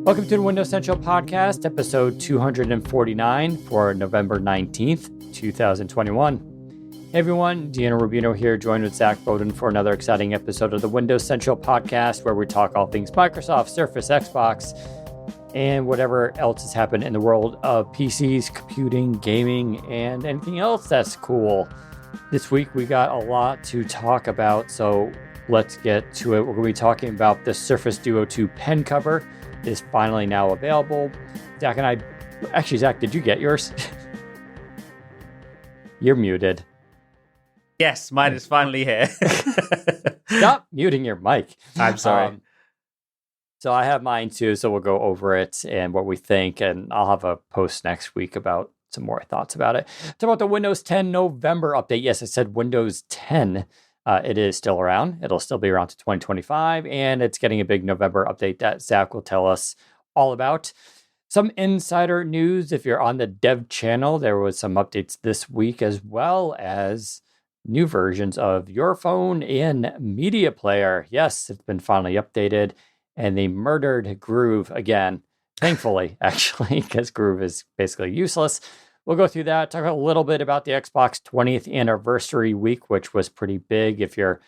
Welcome to the Windows Central Podcast, episode 249 for November 19th, 2021. Hey everyone, Deanna Rubino here, joined with Zach Bowden for another exciting episode of the Windows Central Podcast, where we talk all things Microsoft, Surface, Xbox, and whatever else has happened in the world of PCs, computing, gaming, and anything else that's cool. This week we got a lot to talk about, so let's get to it. We're going to be talking about the Surface Duo 2 pen cover is finally now available. Zach, did you get yours? You're muted. Yes, mine is finally here. Stop muting your mic. I'm sorry. So I have mine too, so we'll go over it and what we think, and I'll have a post next week about some more thoughts about it. Talk about the Windows 10 November update. Yes, I said Windows 10. It is still around. It'll still be around to 2025, and it's getting a big November update that Zach will tell us all about. Some insider news. If you're on the dev channel, there was some updates this week, as well as new versions of Your Phone and Media Player. Yes, it's been finally updated, and they murdered Groove again. Thankfully, actually, because Groove is basically useless. We'll go through that, talk a little bit about the Xbox 20th anniversary week, which was pretty big if you're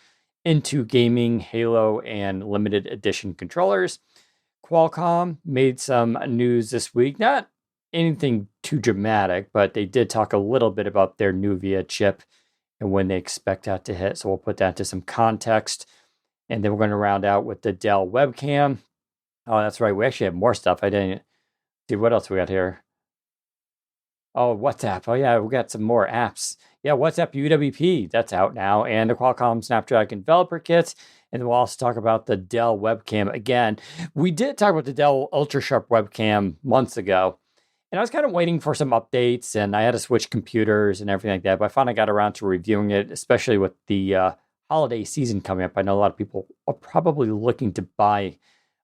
into gaming, Halo, and limited edition controllers. Qualcomm made some news this week, not anything too dramatic, but they did talk a little bit about their Nuvia chip and when they expect that to hit. So we'll put that into some context. And then we're going to round out with the Dell webcam. Oh, that's right. We actually have more stuff. I didn't see what else we got here. Oh, WhatsApp. Oh, yeah, we got some more apps. Yeah, WhatsApp UWP, that's out now. And the Qualcomm Snapdragon Developer Kit. And then we'll also talk about the Dell webcam again. We did talk about the Dell UltraSharp webcam months ago. And I was kind of waiting for some updates, and I had to switch computers and everything like that. But I finally got around to reviewing it, especially with the holiday season coming up. I know a lot of people are probably looking to buy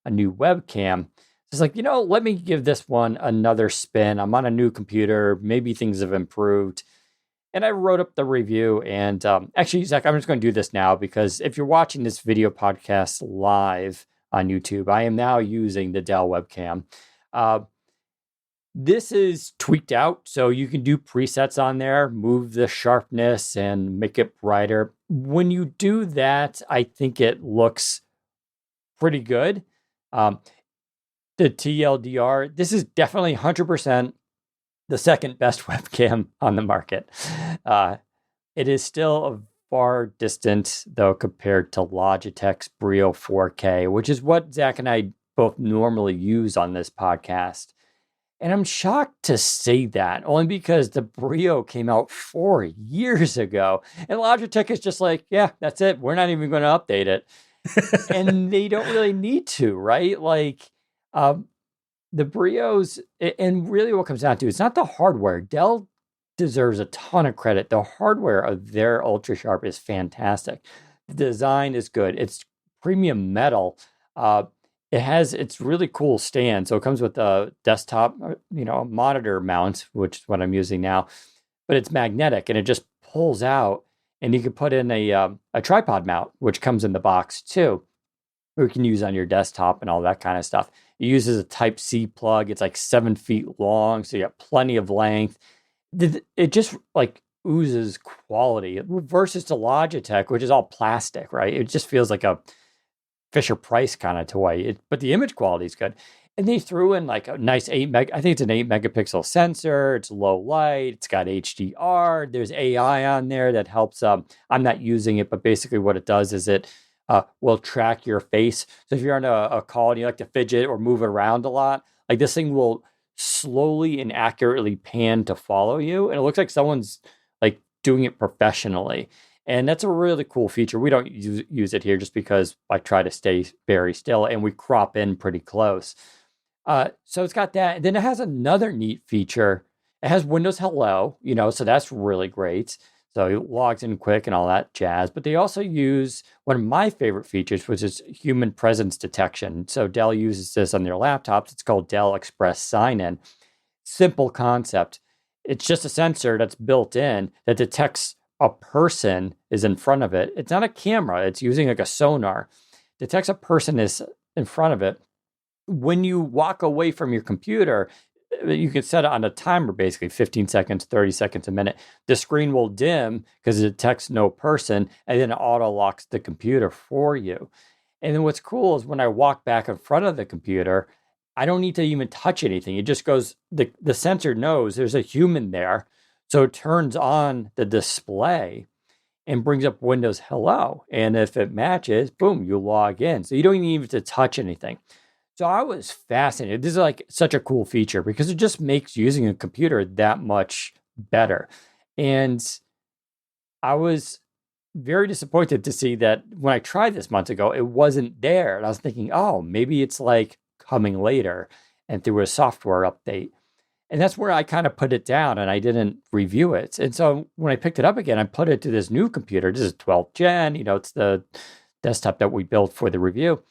a new webcam. It's like, let me give this one another spin. I'm on a new computer. Maybe things have improved. And I wrote up the review. And actually, Zach, I'm just going to do this now because if you're watching this video podcast live on YouTube, I am now using the Dell webcam. This is tweaked out, so you can do presets on there, move the sharpness and make it brighter. When you do that, I think it looks pretty good. The TLDR, this is definitely 100% the second best webcam on the market. It is still far distant, though, compared to Logitech's Brio 4K, which is what Zach and I both normally use on this podcast. And I'm shocked to say that, only because the Brio came out 4 years ago. And Logitech is just like, yeah, that's it. We're not even going to update it. And they don't really need to, right? Like, the Brios, and really what comes down to, it's not the hardware. Dell deserves a ton of credit. The hardware of their UltraSharp is fantastic. The design is good. It's premium metal. It's really cool stand. So it comes with a desktop, monitor mount, which is what I'm using now. But it's magnetic and it just pulls out. And you can put in a tripod mount, which comes in the box too, or you can use on your desktop and all that kind of stuff. It uses a Type-C plug. It's like 7 feet long, so you got plenty of length. It just like oozes quality versus to Logitech, which is all plastic, right? It just feels like a Fisher-Price kind of toy, but the image quality is good. And they threw in like a nice I think it's an 8 megapixel sensor. It's low light. It's got HDR. There's AI on there that helps. I'm not using it, but basically what it does is it will track your face. So if you're on a call and you like to fidget or move around a lot, like this thing will slowly and accurately pan to follow you. And it looks like someone's like doing it professionally. And that's a really cool feature. We don't use it here just because I try to stay very still and we crop in pretty close. So it's got that. And then it has another neat feature. It has Windows Hello, so that's really great. So it logs in quick and all that jazz. But they also use one of my favorite features, which is human presence detection. So Dell uses this on their laptops. It's called Dell Express Sign-In. Simple concept. It's just a sensor that's built in that detects a person is in front of it. It's not a camera. It's using like a sonar. Detects a person is in front of it. when you walk away from your computer, you can set it on a timer, basically 15 seconds, 30 seconds, a minute. The screen will dim because it detects no person, and then it auto locks the computer for you. And then what's cool is when I walk back in front of the computer, I don't need to even touch anything. It just goes, the sensor knows there's a human there. So it turns on the display and brings up Windows Hello. And if it matches, boom, you log in. So you don't even need to touch anything. So I was fascinated. This is like such a cool feature because it just makes using a computer that much better. And I was very disappointed to see that when I tried this months ago, it wasn't there. And I was thinking, oh, maybe it's like coming later and through a software update. And that's where I kind of put it down and I didn't review it. And so when I picked it up again, I put it to this new computer. This is 12th gen, it's the desktop that we built for the review.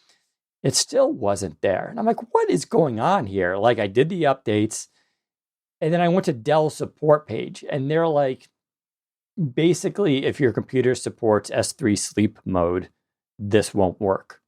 It still wasn't there. And I'm like, what is going on here? Like, I did the updates and then I went to Dell support page and they're like, basically, if your computer supports S3 sleep mode, this won't work.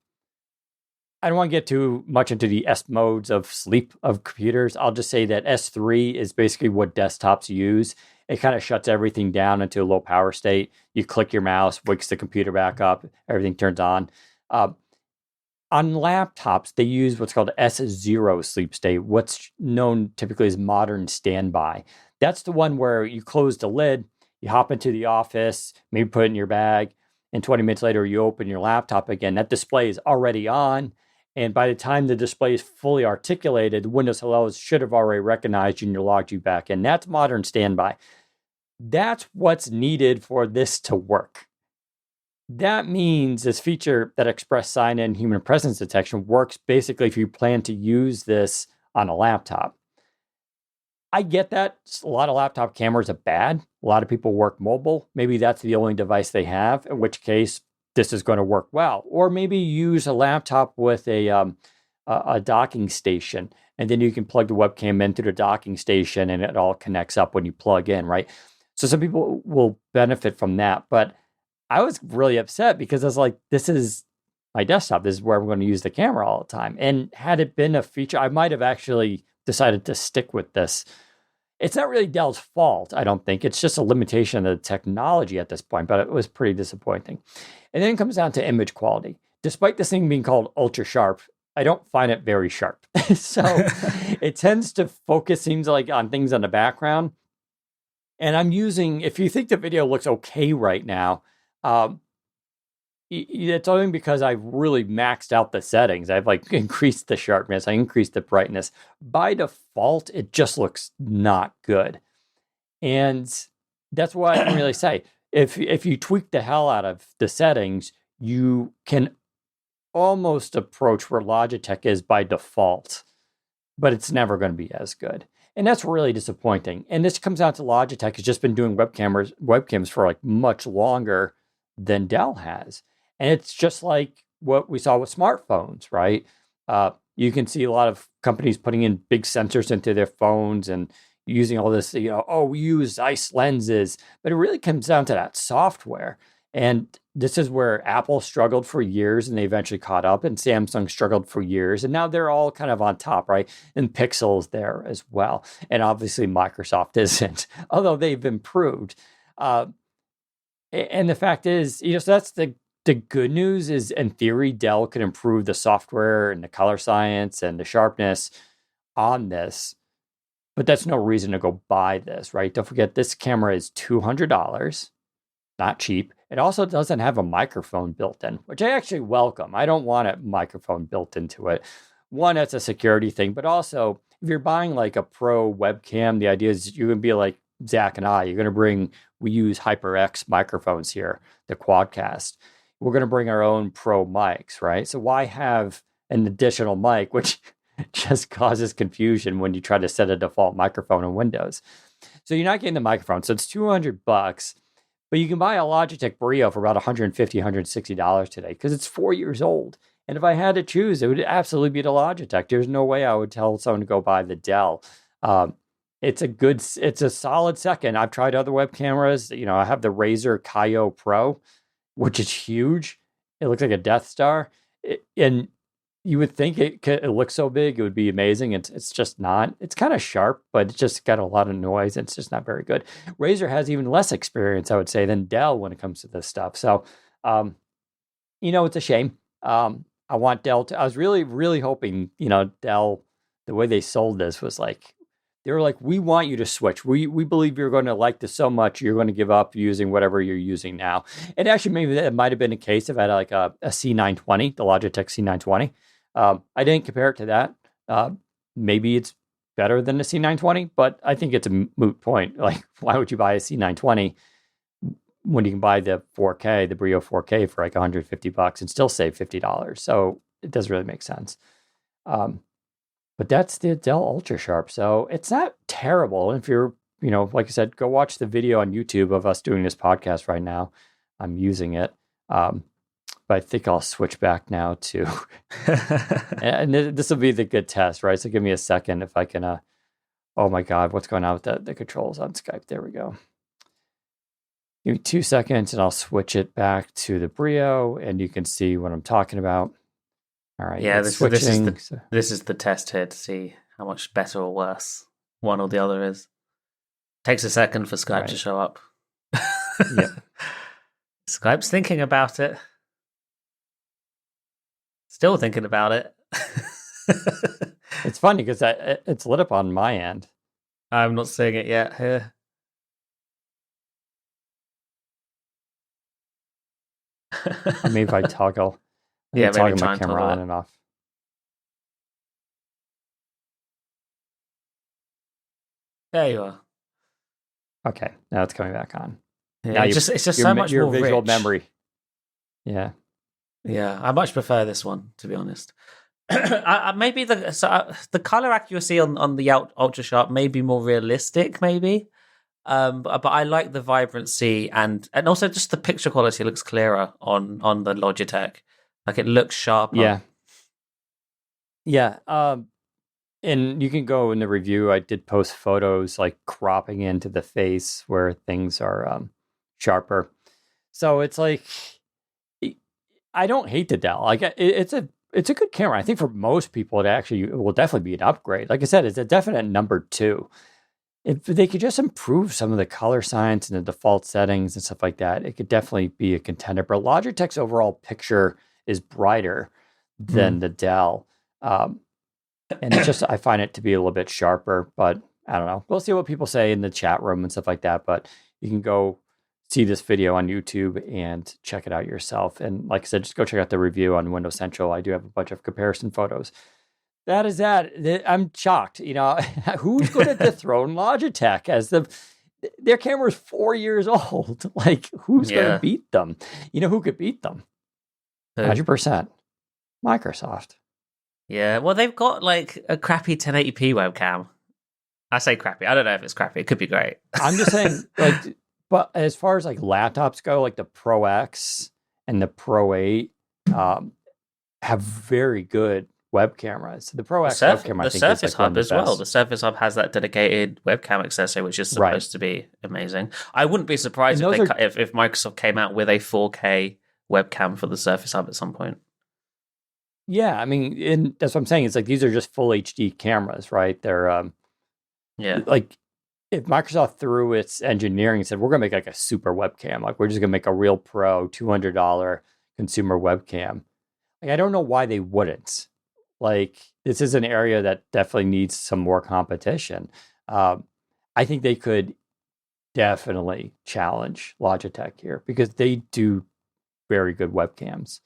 I don't want to get too much into the S modes of sleep of computers. I'll just say that S3 is basically what desktops use. It kind of shuts everything down into a low power state. You click your mouse, wakes the computer back up, everything turns on. On laptops, they use what's called S0 sleep state, what's known typically as modern standby. That's the one where you close the lid, you hop into the office, maybe put it in your bag, and 20 minutes later, you open your laptop again. That display is already on, and by the time the display is fully articulated, Windows Hello should have already recognized you and logged you back in. That's modern standby. That's what's needed for this to work. That means this feature that Express Sign-In human presence detection works basically if you plan to use this on a laptop. I get that a lot of laptop cameras are bad. A lot of people work mobile. Maybe that's the only device they have, in which case this is going to work well. Or maybe use a laptop with a docking station, and then you can plug the webcam into the docking station and it all connects up when you plug in, right? So some people will benefit from that, but I was really upset because I was like, this is my desktop. This is where I'm going to use the camera all the time. And had it been a feature, I might have actually decided to stick with this. It's not really Dell's fault, I don't think. It's just a limitation of the technology at this point, but it was pretty disappointing. And then it comes down to image quality. Despite this thing being called ultra sharp, I don't find it very sharp. So it tends to focus, seems like, on things in the background. And I'm using, if you think the video looks okay right now, it's only because I've really maxed out the settings. I've increased the sharpness, I increased the brightness. By default, it just looks not good. And that's what I can really say. If you tweak the hell out of the settings, you can almost approach where Logitech is by default, but it's never going to be as good. And that's really disappointing. And this comes down to Logitech has just been doing webcams for much longer than Dell has. And it's just like what we saw with smartphones, right? You can see a lot of companies putting in big sensors into their phones and using all this, we use Zeiss lenses, but it really comes down to that software. And this is where Apple struggled for years and they eventually caught up, and Samsung struggled for years. And now they're all kind of on top, right? And Pixel's there as well. And obviously Microsoft isn't, although they've improved. And the fact is, so that's the good news is, in theory, Dell can improve the software and the color science and the sharpness on this. But that's no reason to go buy this, right? Don't forget, this camera is $200, not cheap. It also doesn't have a microphone built in, which I actually welcome. I don't want a microphone built into it. One, that's a security thing, but also if you're buying a pro webcam, the idea is you're going to be like Zach and I. You're going to bring, we use HyperX microphones here, the Quadcast. We're going to bring our own pro mics, right? So why have an additional mic, which just causes confusion when you try to set a default microphone in Windows? So you're not getting the microphone. So it's $200, but you can buy a Logitech Brio for about $150, $160 today because it's 4 years old. And if I had to choose, it would absolutely be the Logitech. There's no way I would tell someone to go buy the Dell. It's a solid second. I've tried other web cameras. I have the Razer Kaio Pro, which is huge. It looks like a Death Star. And you would think it looks so big, it would be amazing. It's just not. It's kind of sharp, but it's just got a lot of noise. It's just not very good. Razer has even less experience, I would say, than Dell when it comes to this stuff. So, it's a shame. I want Dell to. I was really, really hoping, Dell. The way they sold this was like, they were like, we want you to switch. We believe you're going to like this so much, you're going to give up using whatever you're using now. And actually, maybe that might have been a case if I had like a C920, the Logitech C920. I didn't compare it to that. Maybe it's better than the C920, but I think it's a moot point. Like, why would you buy a C920 when you can buy the 4K, the Brio 4K for like $150 and still save $50? So it doesn't really make sense. But that's the Dell Ultra Sharp. So it's not terrible. If you're, like I said, go watch the video on YouTube of us doing this podcast right now. I'm using it. But I think I'll switch back now to, and this will be the good test, right? So give me a second if I can, oh my God, what's going on with the controls on Skype? There we go. Give me 2 seconds and I'll switch it back to the Brio and you can see what I'm talking about. All right. Yeah, this is the test here to see how much better or worse one or the other is. Takes a second for Skype to show up. Yep. Skype's thinking about it. Still thinking about it. It's funny because it's lit up on my end. I'm not seeing it yet here. Maybe if I toggle. Yeah, maybe toggle my camera on and off. There you are. Okay, now it's coming back on. Yeah, now it's just so much your more visual rich. memory. Yeah. Yeah, I much prefer this one, to be honest. Maybe the color accuracy on the Ultra Sharp may be more realistic, maybe. But I like the vibrancy and also just the picture quality looks clearer on the Logitech. Like it looks sharper. Yeah. Yeah. And you can go in the review. I did post photos like cropping into the face where things are sharper. So it's like, I don't hate the Dell. Like it's a good camera. I think for most people, it will definitely be an upgrade. Like I said, it's a definite number 2. If they could just improve some of the color science and the default settings and stuff like that, it could definitely be a contender. But Logitech's overall picture is brighter than the Dell. And it's just, I find it to be a little bit sharper, but I don't know. We'll see what people say in the chat room and stuff like that. But you can go see this video on YouTube and check it out yourself. And like I said, just go check out the review on Windows Central. I do have a bunch of comparison photos. That is that. I'm shocked. Who's going to dethrone Logitech as their camera is 4 years old? Like, who's going to beat them? Who could beat them? 100%. Microsoft. Yeah, well, they've got like a crappy 1080p webcam. I say crappy. I don't know if it's crappy. It could be great. I'm just saying, but as far as like laptops go, like the Pro X and the Pro 8 have very good web cameras. So the Pro X webcam, I think, the Surface is like Hub as well. The Surface Hub has that dedicated webcam accessory, which is supposed to be amazing. I wouldn't be surprised if Microsoft came out with a 4K webcam for the Surface Hub at some point. Yeah, I mean, that's what I'm saying. It's like these are just full HD cameras, right? They're like if Microsoft threw its engineering and said, we're going to make like a super webcam, like we're just going to make a real pro $200 consumer webcam. Like, I don't know why they wouldn't. Like, this is an area that definitely needs some more competition. I think they could definitely challenge Logitech here because they do very good webcams.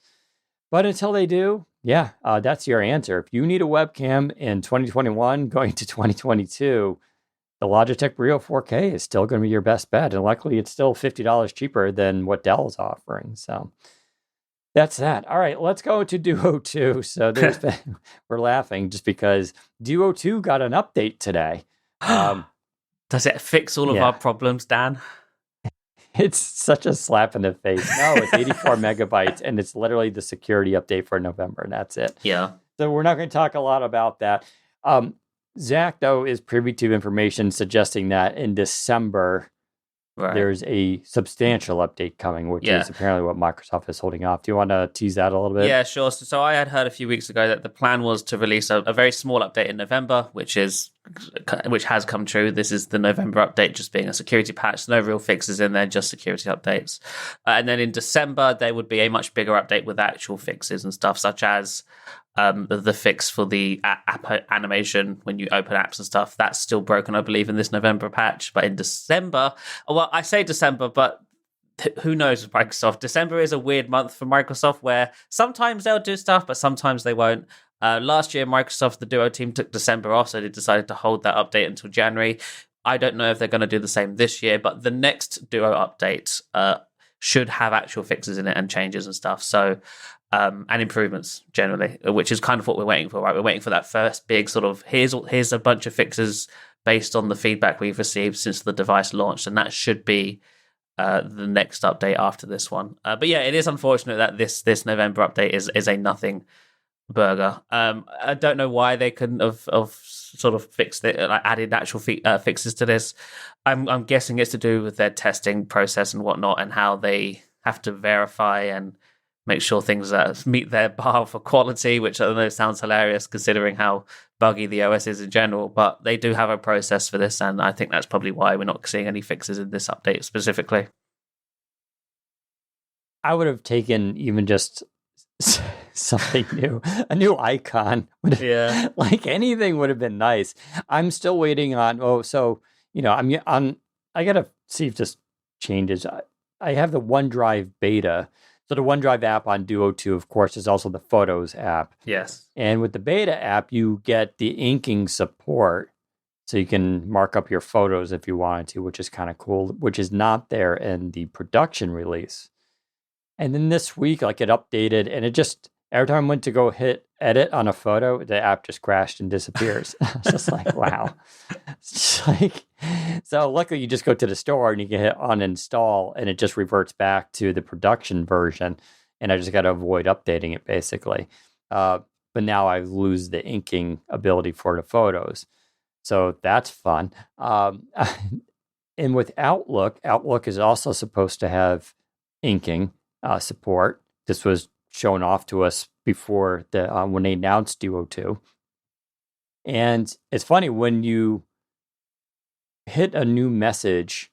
But until they do, that's your answer. If you need a webcam in 2021 going to 2022, the Logitech Brio 4K is still going to be your best bet. And luckily, it's still $50 cheaper than what Dell is offering. So that's that. All right, let's go to Duo 2. So we're laughing just because Duo 2 got an update today. Does it fix all of our problems, Dan? It's such a slap in the face. No, it's 84 megabytes, and it's literally the security update for November, and that's it. Yeah. So we're not going to talk a lot about that. Zach, though, is privy to information suggesting that in December, Right. there's a substantial update coming, which is apparently what Microsoft is holding off. Do you want to tease that a little bit? Yeah, sure. So I had heard a few weeks ago that the plan was to release a very small update in November, which has come true. This is the November update, just being a security patch, no real fixes in there, just security updates. And then in December, there would be a much bigger update with actual fixes and stuff, such as the fix for the app animation when you open apps and stuff. That's still broken, I believe, in this November patch. But in December, well, I say December, but who knows with Microsoft? December is a weird month for Microsoft where sometimes they'll do stuff, but sometimes they won't. Last year, Microsoft, the Duo team, took December off, so they decided to hold that update until January. I don't know if they're going to do the same this year, but the next Duo update should have actual fixes in it and changes and stuff. So, and improvements generally, which is kind of what we're waiting for, right? We're waiting for that first big sort of here's a bunch of fixes based on the feedback we've received since the device launched, and that should be the next update after this one. But yeah, it is unfortunate that this November update is a nothing burger. I don't know why they couldn't have sort of fixed it, like added actual fixes to this. I'm guessing it's to do with their testing process and whatnot, and how they have to verify and make sure things meet their bar for quality, which I don't know sounds hilarious considering how buggy the OS is in general. But they do have a process for this, and I think that's probably why we're not seeing any fixes in this update specifically. I would have taken even just something new, a new icon. Yeah, like anything would have been nice. I'm still waiting on. I gotta see if this changes. I have the OneDrive beta. So the OneDrive app on Duo 2, of course, is also the Photos app. Yes. And with the beta app, you get the inking support. So you can mark up your photos if you wanted to, which is kind of cool, which is not there in the production release. And then this week, like it updated, and it just, every time I went to go hit edit on a photo, the app just crashed and disappears. I was just like, wow. It's just like, so luckily you just go to the store and you can hit uninstall and it just reverts back to the production version. And I just got to avoid updating it basically. But now I lose the inking ability for the photos. So that's fun. And with Outlook is also supposed to have inking support. This was shown off to us before when they announced Duo 2. And it's funny, when you hit a new message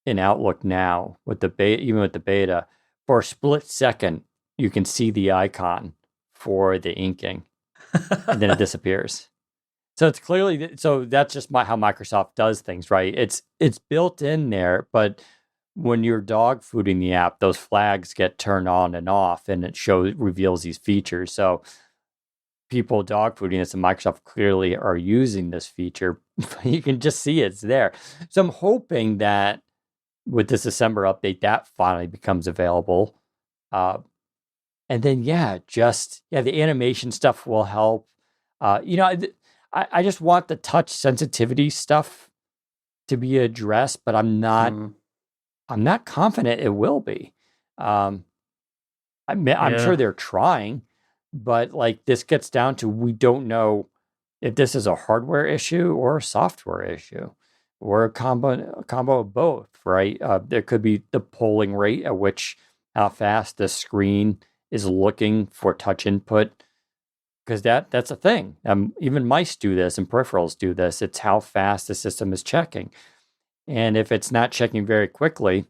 in Outlook now, with the beta, even with the beta, for a split second, you can see the icon for the inking, and then it disappears. So it's clearly, so that's just how Microsoft does things, right? It's built in there, but when you're dog fooding the app, those flags get turned on and off, and it reveals these features. So people dog fooding this, and Microsoft clearly are using this feature. You can just see it's there. So I'm hoping that with this December update, that finally becomes available. And then, the animation stuff will help. I just want the touch sensitivity stuff to be addressed, but I'm not confident it will be. I'm sure they're trying, but like this gets down to, we don't know if this is a hardware issue or a software issue or a combo of both, right? There could be the polling rate at which how fast the screen is looking for touch input, because that's a thing. Even mice do this and peripherals do this. It's how fast the system is checking. And if it's not checking very quickly,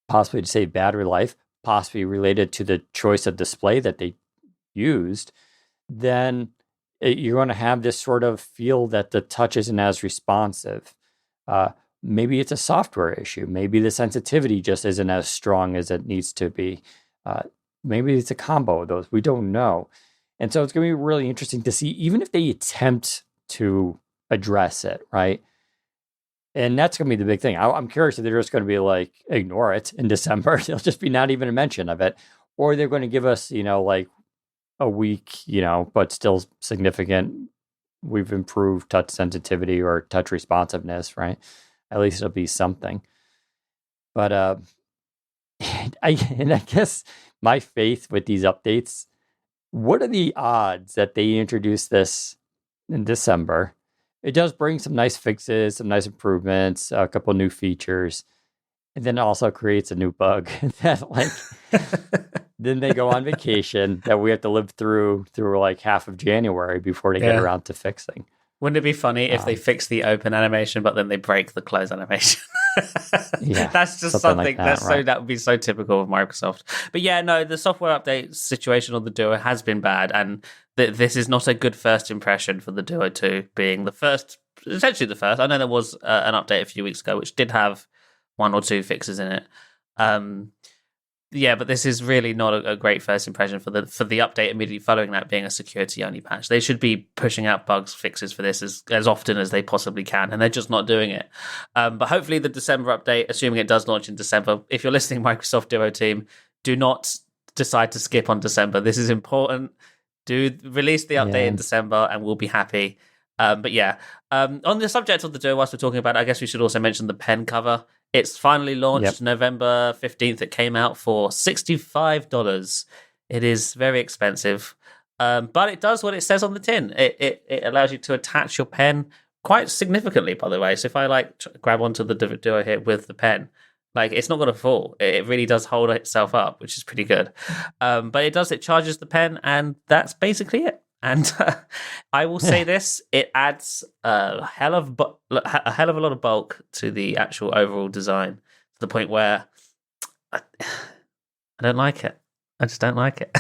possibly to save battery life, possibly related to the choice of display that they used, then you're going to have this sort of feel that the touch isn't as responsive. Maybe it's a software issue. Maybe the sensitivity just isn't as strong as it needs to be. Maybe it's a combo of those. We don't know. And so it's going to be really interesting to see, even if they attempt to address it, right? And that's going to be the big thing. I'm curious if they're just going to be like, ignore it in December. There'll just be not even a mention of it. Or they're going to give us, like a week, but still significant. We've improved touch sensitivity or touch responsiveness, right? At least it'll be something. But I guess my faith with these updates, what are the odds that they introduce this in December? It does bring some nice fixes, some nice improvements, a couple new features. And then it also creates a new bug that like then they go on vacation that we have to live through like half of January before they get around to fixing. Wouldn't it be funny if they fix the open animation, but then they break the close animation? Yeah, that's just something like that would be so typical of Microsoft. But yeah, no, the software update situation on the Duo has been bad, and this is not a good first impression for the Duo 2 being the first, essentially the first. I know there was an update a few weeks ago which did have 1 or 2 fixes in it. Yeah, but this is really not a great first impression for the update immediately following that being a security only patch. They should be pushing out bugs fixes for this as often as they possibly can, and they're just not doing it. But hopefully the December update, assuming it does launch in December, if you're listening, Microsoft Duo team, do not decide to skip on December. This is important. Do release the update in December, and we'll be happy. But yeah, on the subject of the Duo, whilst we're talking about it, I guess we should also mention the pen cover. It's finally launched November 15th. It came out for $65. It is very expensive, but it does what it says on the tin. It allows you to attach your pen quite significantly, by the way. So if I grab onto the Duo here with the pen, it's not going to fall. It really does hold itself up, which is pretty good. But it charges the pen, and that's basically it. And I will say this: it adds a hell of a lot of bulk to the actual overall design, to the point where I don't like it. I just don't like it.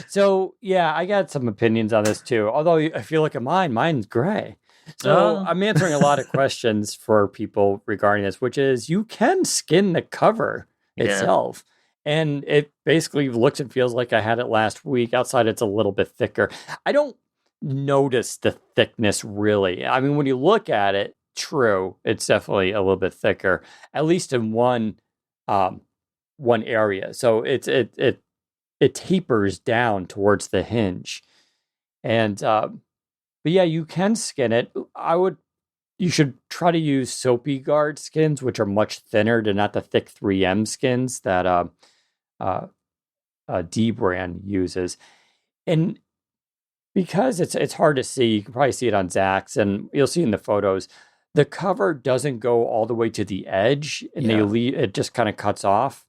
So yeah, I got some opinions on this too. Although if you look at mine's gray. So I'm answering a lot of questions for people regarding this, which is you can skin the cover itself. And it basically looks and feels like I had it last week. Outside, it's a little bit thicker. I don't notice the thickness, really. I mean, when you look at it, true, it's definitely a little bit thicker, at least in one area. So it tapers down towards the hinge. And, but yeah, you can skin it. You should try to use Soapy Guard skins, which are much thinner. They're not the thick 3M skins that D brand uses. And because it's hard to see, you can probably see it on Zach's, and you'll see in the photos, the cover doesn't go all the way to the edge, and it just kind of cuts off.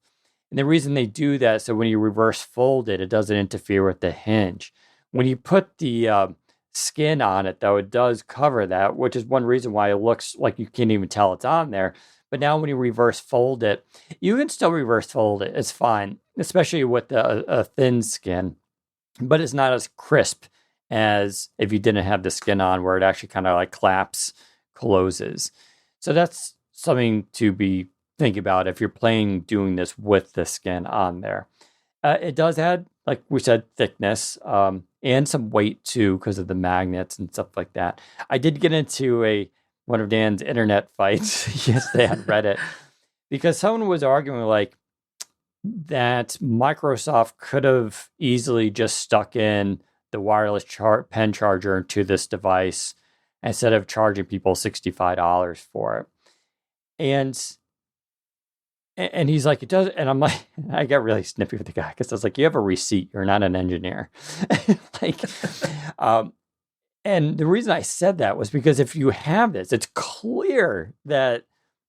And the reason they do that, so when you reverse fold it, it doesn't interfere with the hinge. When you put the skin on it, though, it does cover that, which is one reason why it looks like you can't even tell it's on there. But now when you reverse fold it, you can still reverse fold it. It's fine, especially with a thin skin. But it's not as crisp as if you didn't have the skin on, where it actually kind of closes. So that's something to be thinking about if you're doing this with the skin on there. It does add, like we said, thickness and some weight too, because of the magnets and stuff like that. I did get into one of Dan's internet fights yesterday on Reddit because someone was arguing that Microsoft could have easily just stuck in the wireless pen charger into this device instead of charging people $65 for it. And he's like, it does. And I'm like, I got really snippy with the guy because I was like, you have a receipt. You're not an engineer. And the reason I said that was because if you have this, it's clear that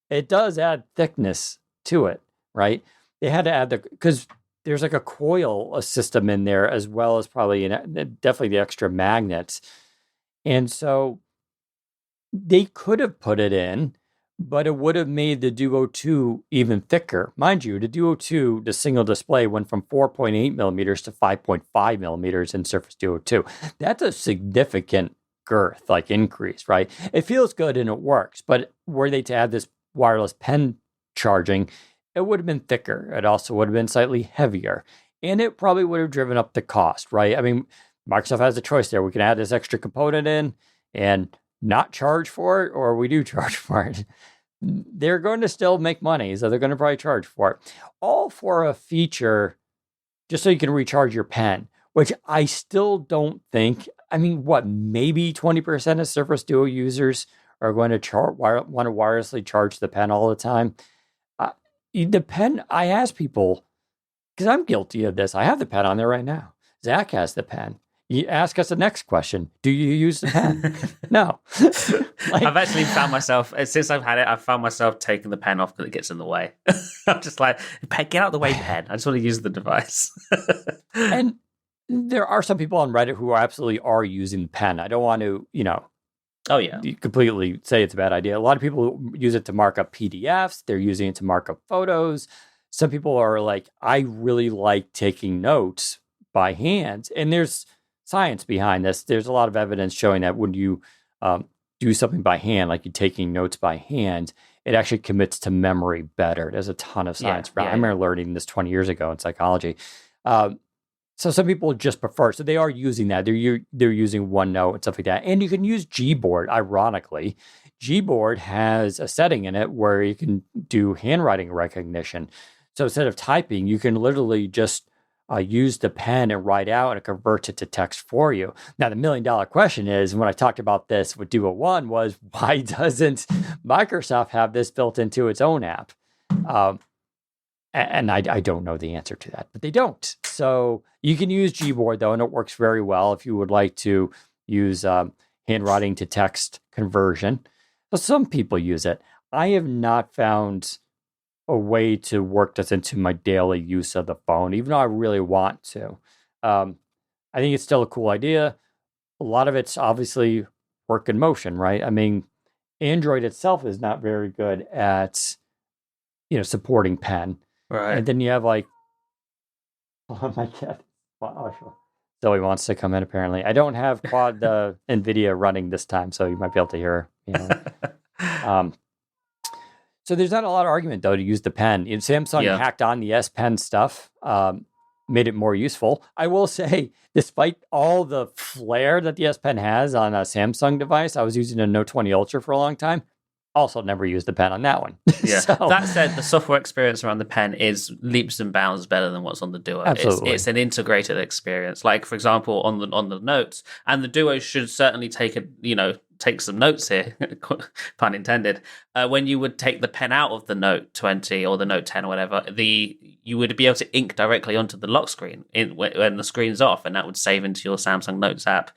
it does add thickness to it, right? They had to add because there's a coil system in there, as well as probably definitely the extra magnets. And so they could have put it in, but it would have made the Duo 2 even thicker. Mind you, the Duo 2, the single display, went from 4.8 millimeters to 5.5 millimeters in Surface Duo 2. That's a significant girth, increase, right? It feels good and it works, but were they to add this wireless pen charging, it would have been thicker. It also would have been slightly heavier, and it probably would have driven up the cost, right? I mean, Microsoft has a choice there. We can add this extra component in and not charge for it, or we do charge for it. They're going to still make money, so they're going to probably charge for it. All for a feature just so you can recharge your pen, which I still don't think. I mean, maybe 20% of Surface Duo users are going to want to wirelessly charge the pen all the time. The pen, I ask people, because I'm guilty of this. I have the pen on there right now. Zach has the pen. You ask us the next question. Do you use the pen? No. I've actually found myself, since I've had it, I've found myself taking the pen off because it gets in the way. I'm just like, get out of the way, pen. I just want to use the device. And there are some people on Reddit who absolutely are using the pen. I don't want to, oh yeah, completely say it's a bad idea. A lot of people use it to mark up PDFs. They're using it to mark up photos. Some people are like, I really like taking notes by hand. And there's science behind this. There's a lot of evidence showing that when you do something by hand, like you're taking notes by hand, it actually commits to memory better. There's a ton of science around. I remember learning this 20 years ago in psychology. So some people just prefer. So they are using that. They're using OneNote and stuff like that. And you can use Gboard. Ironically, Gboard has a setting in it where you can do handwriting recognition. So instead of typing, you can literally just use the pen and write out, and it converts it to text for you. Now, the $1 million question is, when I talked about this with Duo One, was why doesn't Microsoft have this built into its own app? And I don't know the answer to that, but they don't. So you can use Gboard, though, and it works very well if you would like to use handwriting to text conversion. So some people use it. I have not found a way to work this into my daily use of the phone, even though I really want to. I think it's still a cool idea. A lot of it's obviously work in motion, right? I mean, Android itself is not very good at, supporting pen. Right. And then you have like, oh my God. Oh, sure. Zoe wants to come in apparently. I don't have quad NVIDIA running this time, so you might be able to hear her. So there's not a lot of argument, though, to use the pen. Samsung hacked on the S Pen stuff, made it more useful. I will say, despite all the flair that the S Pen has on a Samsung device, I was using a Note 20 Ultra for a long time. Also never used the pen on that one. Yeah. That said, the software experience around the pen is leaps and bounds better than what's on the Duo. Absolutely. It's an integrated experience. Like, for example, on the notes, and the Duo should certainly take some notes here, pun intended. When you would take the pen out of the Note 20 or the Note 10 or whatever, you would be able to ink directly onto the lock screen when the screen's off, and that would save into your Samsung Notes app.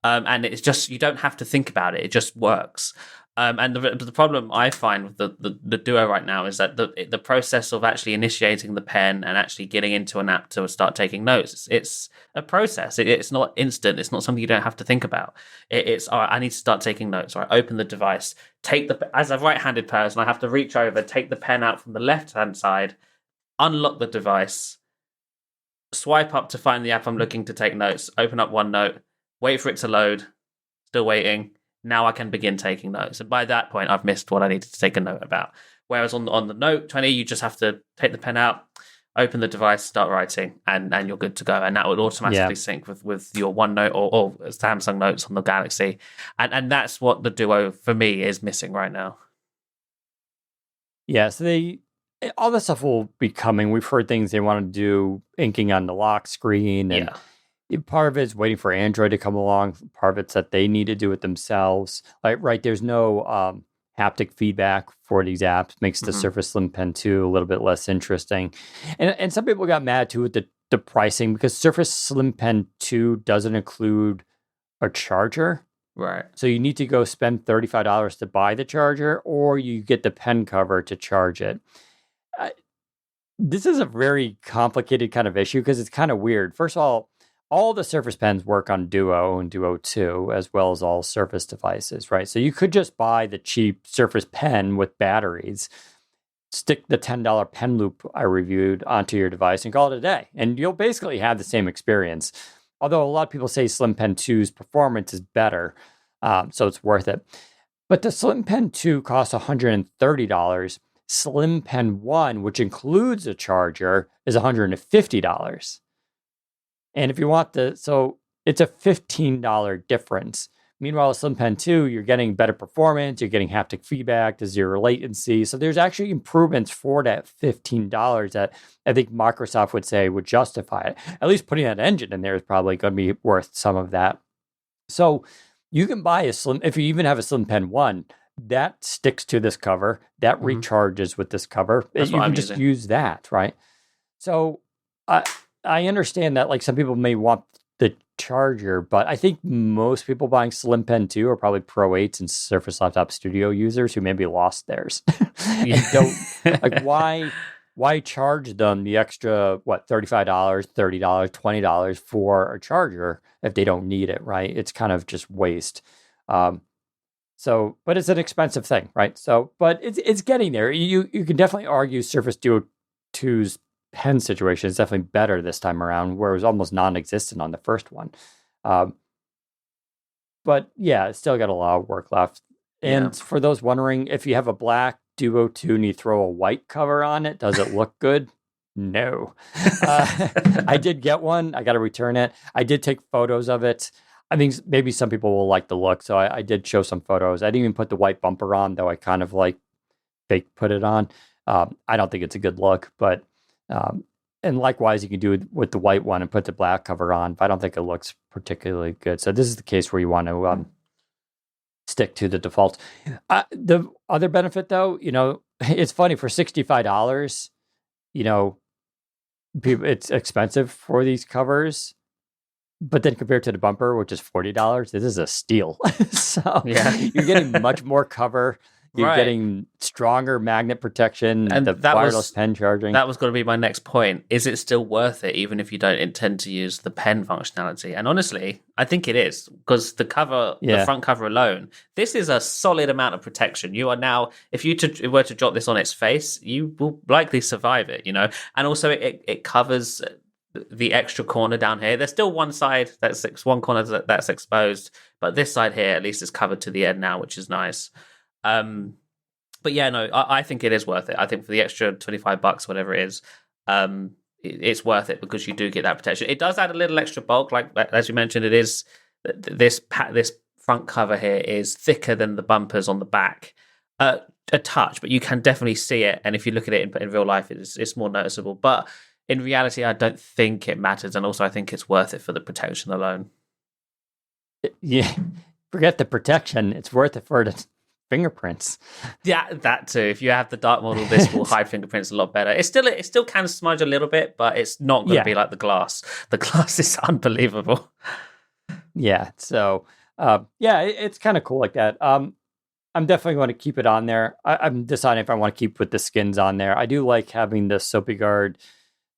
And it's just, you don't have to think about it; it just works. And the problem I find with the Duo right now is that the process of actually initiating the pen and actually getting into an app to start taking notes, it's a process. It's not instant. It's not something you don't have to think about. It's all right, I need to start taking notes. All right, open the device, as a right-handed person, I have to reach over, take the pen out from the left-hand side, unlock the device, swipe up to find the app I'm looking to take notes, open up OneNote, wait for it to load, still waiting. Now I can begin taking notes. And by that point, I've missed what I needed to take a note about. Whereas on the Note 20, you just have to take the pen out, open the device, start writing, and you're good to go. And that would automatically sync with your OneNote or Samsung Notes on the Galaxy. And that's what the Duo, for me, is missing right now. Yeah, so all this stuff will be coming. We've heard things they want to do, inking on the lock screen, and part of it is waiting for Android to come along. Part of it's that they need to do it themselves. Right, there's no haptic feedback for these apps. Makes the Surface Slim Pen 2 a little bit less interesting. And some people got mad too with the pricing, because Surface Slim Pen 2 doesn't include a charger. Right. So you need to go spend $35 to buy the charger, or you get the pen cover to charge it. This is a very complicated kind of issue because it's kind of weird. First of all the Surface Pens work on Duo and Duo 2, as well as all Surface devices, right? So you could just buy the cheap Surface Pen with batteries, stick the $10 pen loop I reviewed onto your device, and call it a day. And you'll basically have the same experience. Although a lot of people say Slim Pen 2's performance is better, so it's worth it. But the Slim Pen 2 costs $130. Slim Pen 1, which includes a charger, is $150. And if you want so it's a $15 difference. Meanwhile, Slim Pen 2, you're getting better performance, you're getting haptic feedback to zero latency. So there's actually improvements for that $15 that I think Microsoft would say would justify it. At least putting that engine in there is probably going to be worth some of that. So you can buy if you even have a Slim Pen 1, that sticks to this cover, that recharges with this cover. That's you what can I'm just using. use that, right? So I understand that, like, some people may want the charger, but I think most people buying Slim Pen 2 are probably Pro 8s and Surface Laptop Studio users who maybe lost theirs. And don't, like, why charge them the extra, $35, $30, $20 for a charger if they don't need it, right? It's kind of just waste. So, but it's an expensive thing, right? So, but it's getting there. You can definitely argue Surface Duo 2's pen situation is definitely better this time around, where it was almost non-existent on the first one. But yeah, it's still got a lot of work left. And for those wondering, if you have a black Duo 2 and you throw a white cover on it, does it look good? No. I did get one. I got to return it. I did take photos of it. I think maybe some people will like the look, so I did show some photos. I didn't even put the white bumper on, though I kind of like fake put it on. I don't think it's a good look, but and likewise, you can do it with the white one and put the black cover on, but I don't think it looks particularly good. So this is the case where you want to stick to the default. The other benefit, though, it's funny, for $65, it's expensive for these covers. But then compared to the bumper, which is $40, this is a steal. So you're getting much more cover. You're getting stronger magnet protection, and the wireless pen charging. That was going to be my next point. Is it still worth it, even if you don't intend to use the pen functionality? And honestly, I think it is, because the cover, the front cover alone, this is a solid amount of protection. You are now, if you were to drop this on its face, you will likely survive it, And also, it covers the extra corner down here. There's still one side one corner that's exposed, but this side here at least is covered to the end now, which is nice. But yeah, no, I think it is worth it. I think for the extra $25, whatever it is, it's worth it, because you do get that protection. It does add a little extra bulk, like as you mentioned. It is this front cover here is thicker than the bumpers on the back, a touch, but you can definitely see it. And if you look at it in real life, it's more noticeable. But in reality, I don't think it matters, and also I think it's worth it for the protection alone. Yeah, forget the protection; it's worth it for the fingerprints. Yeah, that too. If you have the dark model, this will hide fingerprints a lot better. It still can smudge a little bit, but it's not going to be like the glass. The glass is unbelievable. Yeah. So, it's kind of cool like that. I'm definitely going to keep it on there. I'm deciding if I want to keep with the skins on there. I do like having the Soapy Guard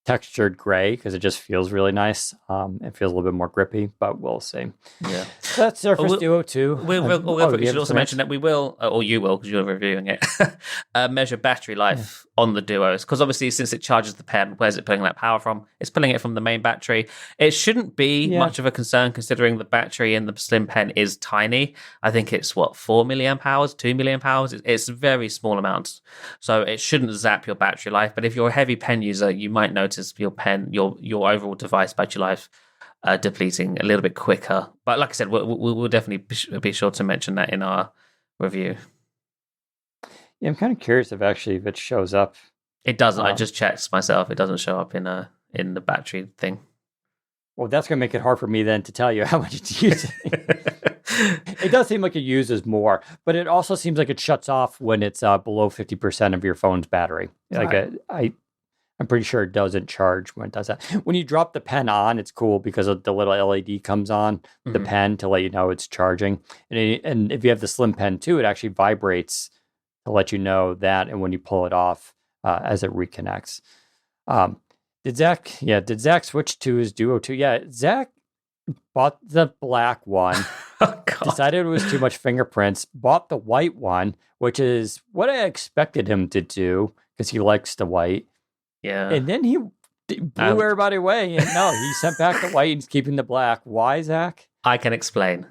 textured gray, because it just feels really nice. It feels a little bit more grippy, but we'll see. Yeah, so that's Surface Duo 2. We should also mention that we will, or you will, because you're reviewing it, measure battery life on the Duos, because obviously, since it charges the pen, where's it pulling that power from? It's pulling it from the main battery. It shouldn't be much of a concern, considering the battery in the Slim Pen is tiny. I think it's 4 milliamp hours, 2 milliamp hours. It's very small amounts, so it shouldn't zap your battery life. But if you're a heavy pen user, you might notice your pen, your overall device battery life depleting a little bit quicker. But like I said, we'll definitely be sure to mention that in our review. Yeah, I'm kind of curious if it shows up. It doesn't. I just checked myself. It doesn't show up in the battery thing. Well, that's going to make it hard for me then to tell you how much it's using. It does seem like it uses more, but it also seems like it shuts off when it's below 50% of your phone's battery. Like I'm pretty sure it doesn't charge when it does that. When you drop the pen on, it's cool because the little LED comes on the pen to let you know it's charging. And if you have the Slim Pen 2, it actually vibrates to let you know that, and when you pull it off as it reconnects. Did Zach switch to his Duo 2? Yeah, Zach bought the black one, decided it was too much fingerprints, bought the white one, which is what I expected him to do because he likes the white. Yeah. And then he blew everybody away. And no, he sent back the white and he's keeping the black. Why, Zach? I can explain.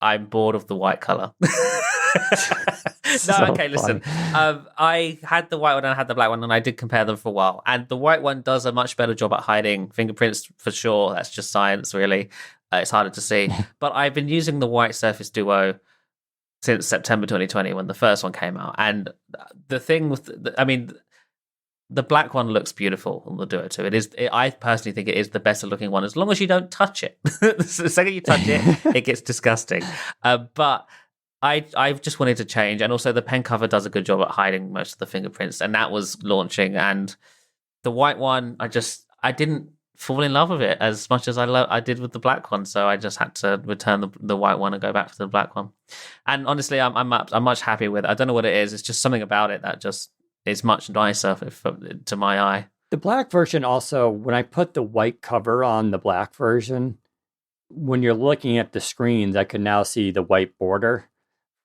I'm bored of the white color. Listen. I had the white one and I had the black one, and I did compare them for a while. And the white one does a much better job at hiding fingerprints for sure. That's just science, really. It's harder to see. But I've been using the white Surface Duo since September 2020 when the first one came out. And the thing with, the black one looks beautiful on the Duo 2. I personally think it is the better looking one, as long as you don't touch it. The second you touch it, it gets disgusting. But I just wanted to change, and also the pen cover does a good job at hiding most of the fingerprints, and that was launching. And the white one, I didn't fall in love with it as much as I did with the black one. So I just had to return the white one and go back to the black one. And honestly, I'm much happier with it. I don't know what it is. It's just something about it that just is much nicer to my eye. The black version also, when I put the white cover on the black version, when you're looking at the screens, I can now see the white border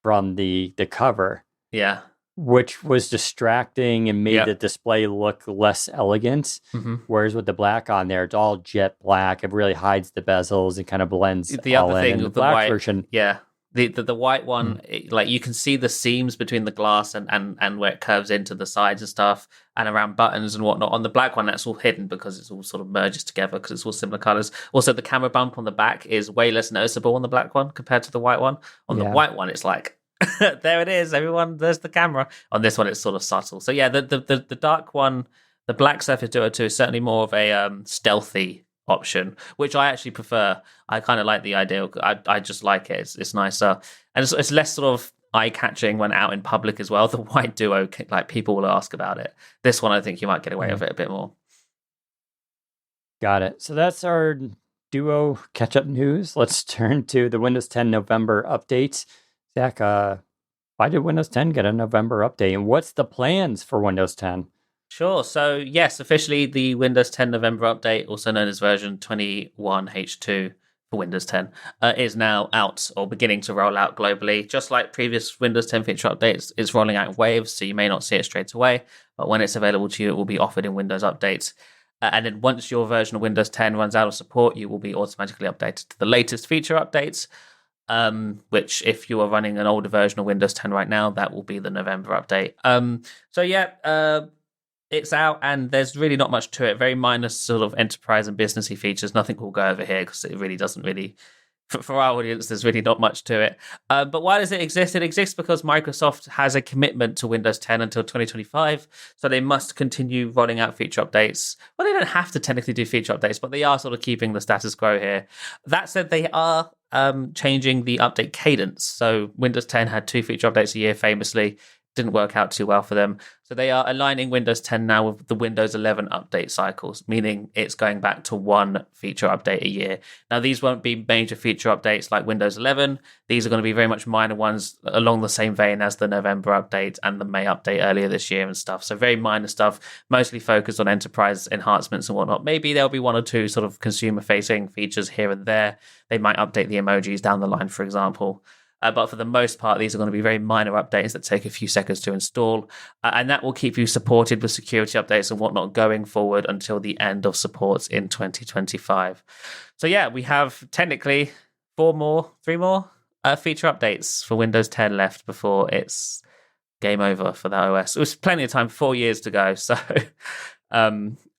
from the cover. Yeah. Which was distracting and made the display look less elegant. Mm-hmm. Whereas with the black on there, it's all jet black. It really hides the bezels and kind of blends the all other thing in. with The black white version. Yeah. The white one, like you can see the seams between the glass and where it curves into the sides and stuff and around buttons and whatnot. On the black one, that's all hidden because it's all sort of merges together because it's all similar colors. Also, the camera bump on the back is way less noticeable on the black one compared to the white one. On the white one, it's like, there it is, everyone, there's the camera. On this one, it's sort of subtle. So yeah, the dark one, the black Surface Duo 2 is certainly more of a stealthy option, which I actually prefer. I kind of like the idea. I just like it. It's nicer, and it's less sort of eye-catching when out in public as well. The white Duo, like people will ask about it. This one, I think you might get away with it a bit more. Got it. So that's our Duo catch-up news. Let's turn to the Windows 10 November update. Zach, why did Windows 10 get a November update, and what's the plans for Windows 10? Sure. So, yes, officially the Windows 10 November update, also known as version 21H2 for Windows 10, is now out or beginning to roll out globally. Just like previous Windows 10 feature updates, it's rolling out in waves, so you may not see it straight away, but when it's available to you, it will be offered in Windows updates. And then once your version of Windows 10 runs out of support, you will be automatically updated to the latest feature updates, which if you are running an older version of Windows 10 right now, that will be the November update. It's out, and there's really not much to it. Very minor sort of enterprise and businessy features. Nothing will go over here because it really doesn't really, for our audience, there's really not much to it. But why does it exist? It exists because Microsoft has a commitment to Windows 10 until 2025, so they must continue rolling out feature updates. Well, they don't have to technically do feature updates, but they are sort of keeping the status quo here. That said, they are changing the update cadence. So Windows 10 had 2 feature updates a year famously. Didn't work out too well for them. So they are aligning Windows 10 now with the Windows 11 update cycles, meaning it's going back to 1 feature update a year. Now, these won't be major feature updates like Windows 11. These are going to be very much minor ones along the same vein as the November update and the May update earlier this year and stuff. So very minor stuff, mostly focused on enterprise enhancements and whatnot. Maybe there'll be 1 or 2 sort of consumer-facing features here and there. They might update the emojis down the line, for example. But for the most part, these are going to be very minor updates that take a few seconds to install. And that will keep you supported with security updates and whatnot going forward until the end of supports in 2025. So yeah, we have technically 3 more feature updates for Windows 10 left before it's game over for that OS. It was plenty of time, 4 years to go. So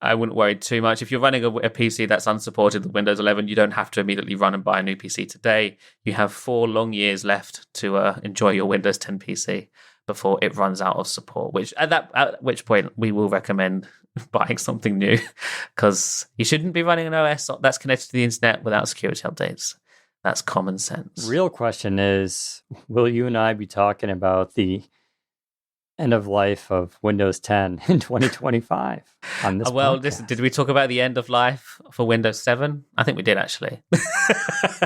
I wouldn't worry too much. If you're running a PC that's unsupported with Windows 11, you don't have to immediately run and buy a new PC today. You have 4 long years left to enjoy your Windows 10 PC before it runs out of support, which at which point we will recommend buying something new because you shouldn't be running an OS that's connected to the internet without security updates. That's common sense. Real question is, will you and I be talking about the end of life of Windows 10 in 2025 on this Well, podcast? listen, did we talk about the end of life for Windows 7? I think we did, actually.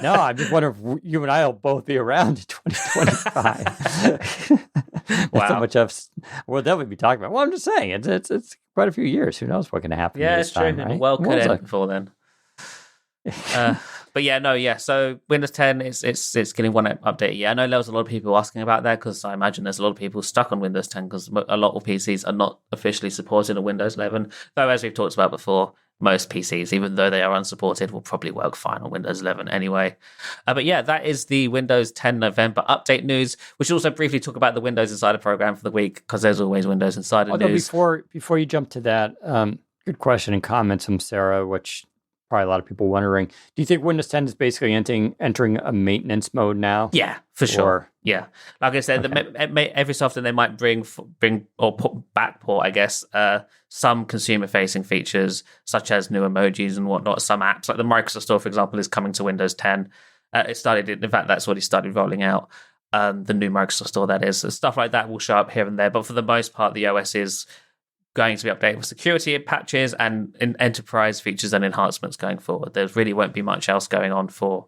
No, I'm just wondering if you and I will both be around in 2025. That's how much we'll definitely be talking about. Well, I'm just saying, it's quite a few years. Who knows what's going to happen? Yeah, this it's time, true. right? Well, could end before then. But yeah. So Windows 10, it's getting 1 update a year. I know there was a lot of people asking about that because I imagine there's a lot of people stuck on Windows 10 because a lot of PCs are not officially supported on Windows 11. Though, as we've talked about before, most PCs, even though they are unsupported, will probably work fine on Windows 11 anyway. But yeah, that is the Windows 10 November update news. We should also briefly talk about the Windows Insider program for the week because there's always Windows Insider news. Before you jump to that, good question and comments from Sarah, which probably a lot of people wondering. Do you think Windows 10 is basically entering a maintenance mode now? Yeah, for sure. Yeah, like I said, every so often they might bring or backport, I guess, some consumer-facing features such as new emojis and whatnot. Some apps, like the Microsoft Store, for example, is coming to Windows 10. In fact, that's already started rolling out. The new Microsoft Store, that is. So stuff like that will show up here and there, but for the most part, the OS is going to be updated with security patches and enterprise features and enhancements going forward. There really won't be much else going on for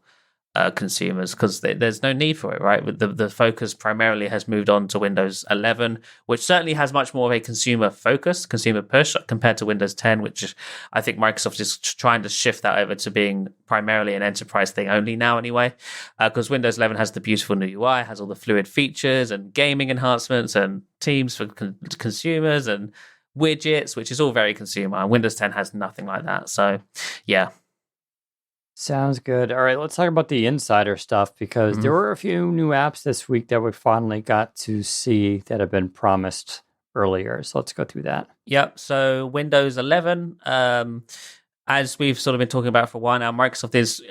consumers because there's no need for it, right? The focus primarily has moved on to Windows 11, which certainly has much more of a consumer focus, consumer push compared to Windows 10, which I think Microsoft is trying to shift that over to being primarily an enterprise thing only now anyway, because Windows 11 has the beautiful new UI, has all the fluid features and gaming enhancements and Teams for consumers and widgets, which is all very consumer, and Windows 10 has nothing like that. So yeah. Sounds good. All right, let's talk about the insider stuff because there were a few new apps this week that we finally got to see that have been promised earlier. So let's go through that. Yep. So Windows 11, as we've sort of been talking about for a while now, Microsoft is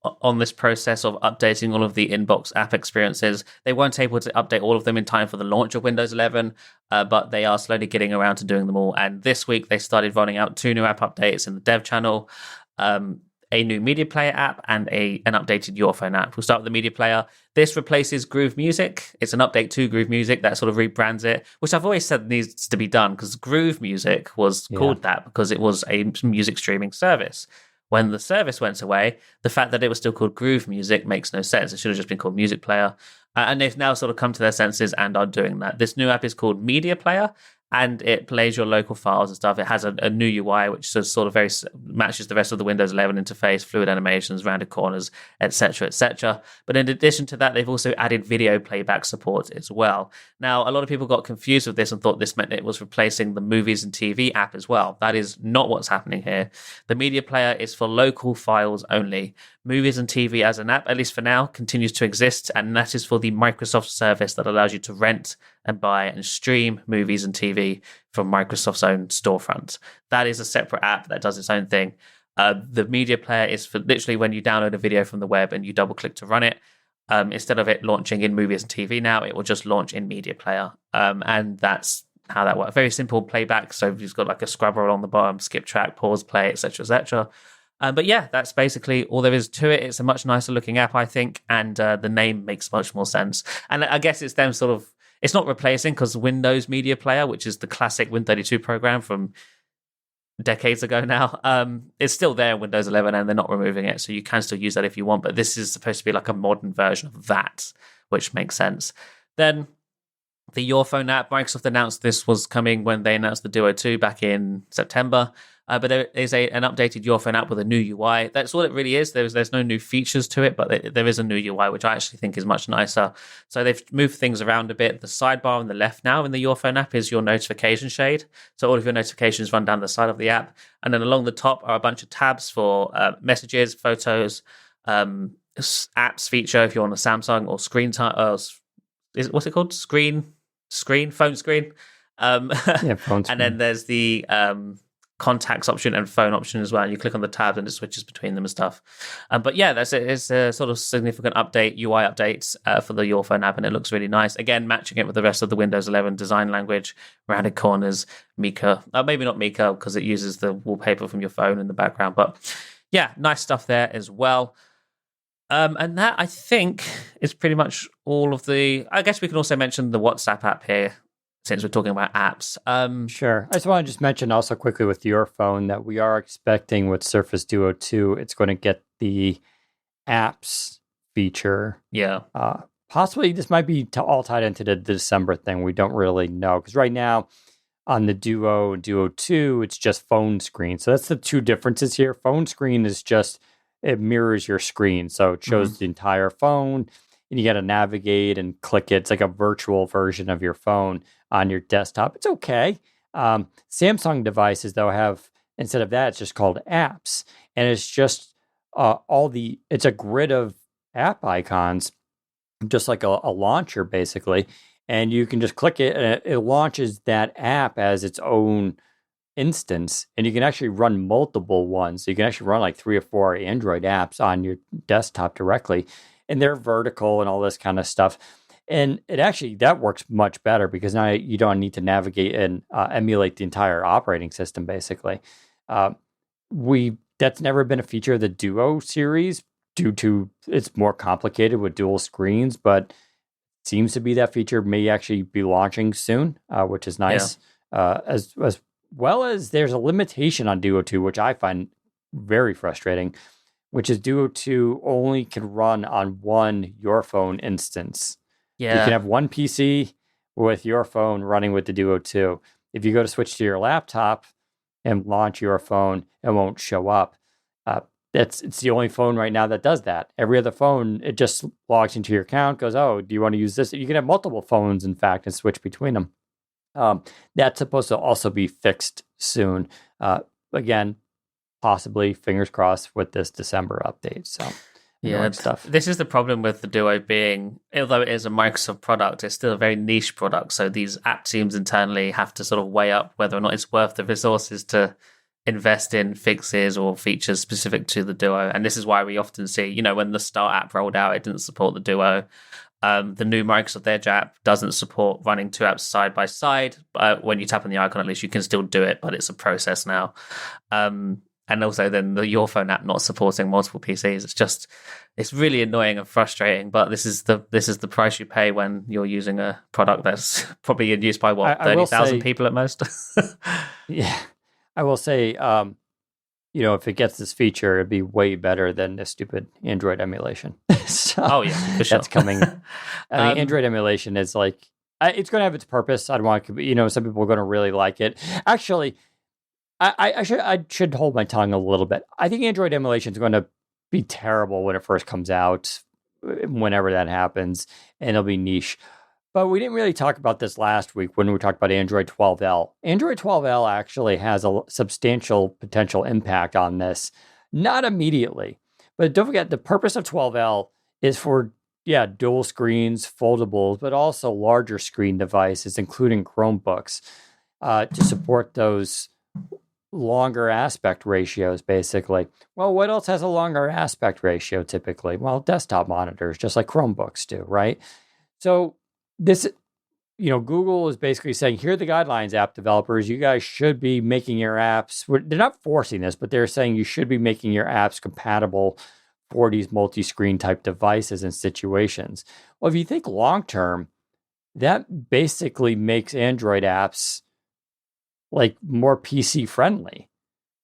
on this process of updating all of the inbox app experiences. They weren't able to update all of them in time for the launch of Windows 11, but they are slowly getting around to doing them all. And this week they started running out 2 new app updates in the dev channel. A new media player app and an updated Your Phone app. We'll start with the media player. This replaces Groove Music. It's an update to Groove Music that sort of rebrands it, which I've always said needs to be done because Groove Music was called that because it was a music streaming service. When the service went away, the fact that it was still called Groove Music makes no sense. It should have just been called Music Player. And they've now sort of come to their senses and are doing that. This new app is called Media Player, and it plays your local files and stuff. It has a new UI, which is sort of very matches the rest of the Windows 11 interface, fluid animations, rounded corners, etc., etc. But in addition to that, they've also added video playback support as well. Now, a lot of people got confused with this and thought this meant it was replacing the movies and TV app as well. That is not what's happening here. The media player is for local files only. Movies and TV as an app, at least for now, continues to exist, and that is for the Microsoft service that allows you to rent and buy and stream movies and TV from Microsoft's own storefront. That is a separate app that does its own thing. The media player is for literally when you download a video from the web and you double click to run it. Instead of it launching in movies and TV now, it will just launch in media player. And that's how that works. Very simple playback. So you've got like a scrubber along the bottom, skip track, pause, play, etc., etc. But yeah, that's basically all there is to it. It's a much nicer looking app, I think, and the name makes much more sense. And I guess it's them sort of, it's not replacing because Windows Media Player, which is the classic Win32 program from decades ago now, it's still there in Windows 11 and they're not removing it. So you can still use that if you want, but this is supposed to be like a modern version of that, which makes sense. Then the Your Phone app, Microsoft announced this was coming when they announced the Duo 2 back in September. But there is an updated Your Phone app with a new UI. That's all it really is. There's no new features to it, but there is a new UI, which I actually think is much nicer. So they've moved things around a bit. The sidebar on the left now in the Your Phone app is your notification shade. So all of your notifications run down the side of the app. And then along the top are a bunch of tabs for messages, photos, apps feature if you're on a Samsung, or screen time. What's it called? Phone screen. Yeah, phone screen. And then there's the contacts option and phone option as well. And you click on the tabs and it switches between them and stuff. But yeah, that's it. It's a sort of significant update, UI updates for the Your Phone app, and it looks really nice. Again, matching it with the rest of the Windows 11 design language, rounded corners, Mika. Maybe not Mika because it uses the wallpaper from your phone in the background. But yeah, nice stuff there as well. And that, I think, is pretty much all of the... I guess we can also mention the WhatsApp app here, since we're talking about apps. Sure. I just want to mention also quickly with Your Phone that we are expecting with Surface Duo 2, it's going to get the apps feature. Yeah. Possibly this might be all tied into the December thing. We don't really know. Because right now on the Duo 2, it's just phone screen. So that's the two differences here. Phone screen is just, it mirrors your screen. So it shows the entire phone. And you got to navigate and click it. It's like a virtual version of your phone on your desktop. It's okay. Samsung devices, though, have, instead of that, it's just called apps. And it's just it's a grid of app icons, just like a launcher, basically. And you can just click it, and it launches that app as its own instance. And you can actually run multiple ones. So you can actually run like 3 or 4 Android apps on your desktop directly. And they're vertical and all this kind of stuff. And it actually, that works much better because now you don't need to navigate and emulate the entire operating system, basically. That's never been a feature of the Duo series due to it's more complicated with dual screens, but it seems to be that feature may actually be launching soon, which is nice. As well as there's a limitation on Duo 2, which I find very frustrating, which is Duo 2 only can run on one Your Phone instance. Yeah. You can have one PC with Your Phone running with the Duo 2. If you go to switch to your laptop and launch Your Phone, it won't show up. It's the only phone right now that does that. Every other phone, it just logs into your account, goes, oh, do you want to use this? You can have multiple phones, in fact, and switch between them. That's supposed to also be fixed soon. Again, possibly, fingers crossed, with this December update. So, stuff. This is the problem with the Duo being, although it is a Microsoft product, it's still a very niche product. So these app teams internally have to sort of weigh up whether or not it's worth the resources to invest in fixes or features specific to the Duo. And this is why we often see, when the Start app rolled out, it didn't support the Duo. The new Microsoft Edge app doesn't support running two apps side by side. When you tap on the icon, at least you can still do it, but it's a process now. And also then the Your Phone app not supporting multiple PCs. It's really annoying and frustrating, but this is the price you pay when you're using a product that's probably in use by 30,000 people at most. Yeah. I will say, if it gets this feature, it'd be way better than the stupid Android emulation. So, for sure. That's coming. I mean, Android emulation is like, it's going to have its purpose. I don't want to, some people are going to really like it. Actually, I should hold my tongue a little bit. I think Android emulation is going to be terrible when it first comes out, whenever that happens, and it'll be niche. But we didn't really talk about this last week when we talked about Android 12L. Android 12L actually has a substantial potential impact on this. Not immediately, but don't forget, the purpose of 12L is for, dual screens, foldables, but also larger screen devices, including Chromebooks, to support those longer aspect ratios, basically. Well, what else has a longer aspect ratio typically? Well, desktop monitors, just like Chromebooks do, right? So this, Google is basically saying, here are the guidelines, app developers. You guys should be making your apps. They're not forcing this, but they're saying you should be making your apps compatible for these multi-screen type devices and situations. Well, if you think long term, that basically makes Android apps like more PC friendly.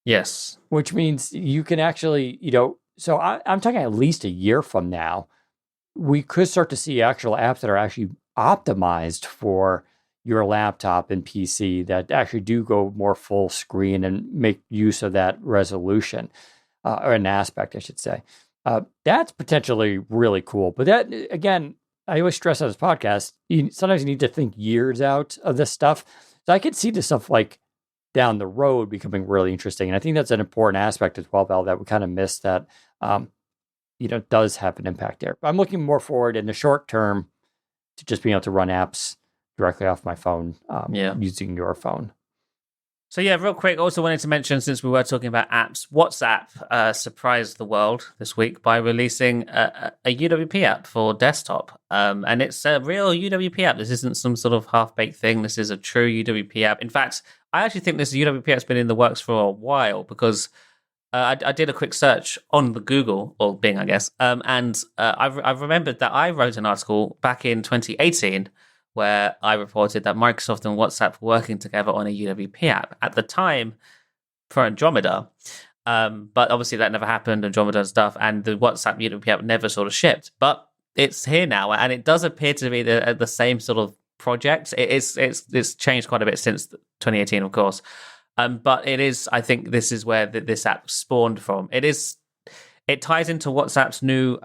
Yes. Which means you can actually, so I'm talking at least a year from now, we could start to see actual apps that are actually optimized for your laptop and PC that actually do go more full screen and make use of that resolution, or an aspect, I should say. That's potentially really cool. But that, again, I always stress on this podcast, sometimes you need to think years out of this stuff. So I could see this stuff like down the road becoming really interesting. And I think that's an important aspect of 12L that we kind of missed that, does have an impact there. But I'm looking more forward in the short term to just being able to run apps directly off my phone, using Your Phone. So real quick, also wanted to mention, since we were talking about apps, WhatsApp surprised the world this week by releasing a UWP app for desktop. And it's a real UWP app. This isn't some sort of half-baked thing. This is a true UWP app. In fact, I actually think this UWP app's been in the works for a while, because I did a quick search on the Google, or Bing, I guess, and I've remembered that I wrote an article back in 2018 where I reported that Microsoft and WhatsApp were working together on a UWP app at the time for Andromeda. But obviously that never happened, Andromeda and stuff, and the WhatsApp UWP app never sort of shipped. But it's here now, and it does appear to be the same sort of project. It's changed quite a bit since 2018, of course. But it is, I think this is where this app spawned from. It ties into WhatsApp's new,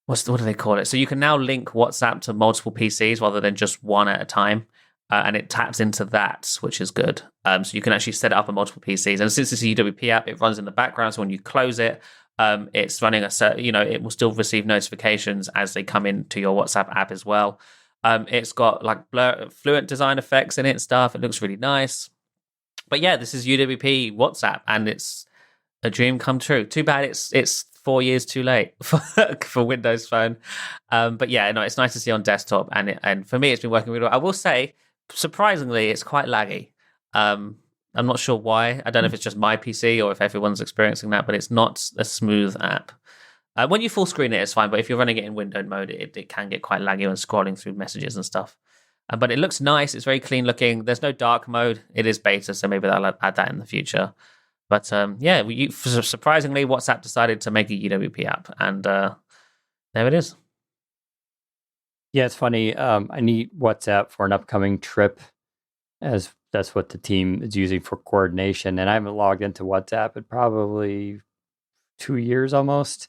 what do they call it? So you can now link WhatsApp to multiple PCs rather than just one at a time. And it taps into that, which is good. So you can actually set it up on multiple PCs. And since it's a UWP app, it runs in the background. So when you close it, it's running it will still receive notifications as they come into your WhatsApp app as well. It's got like fluent design effects in it and stuff. It looks really nice. But this is UWP WhatsApp, and it's a dream come true. Too bad it's 4 years too late for Windows Phone. But it's nice to see on desktop, and for me, it's been working really well. I will say, surprisingly, it's quite laggy. I'm not sure why. I don't know if it's just my PC or if everyone's experiencing that, but it's not a smooth app. When you full screen it, it's fine, but if you're running it in windowed mode, it can get quite laggy when scrolling through messages and stuff. But it looks nice. It's very clean looking. There's no dark mode. It is beta, so maybe they'll add that in the future. But surprisingly, WhatsApp decided to make a UWP app, and there it is. Yeah, it's funny. I need WhatsApp for an upcoming trip, as that's what the team is using for coordination. And I haven't logged into WhatsApp in probably 2 years almost.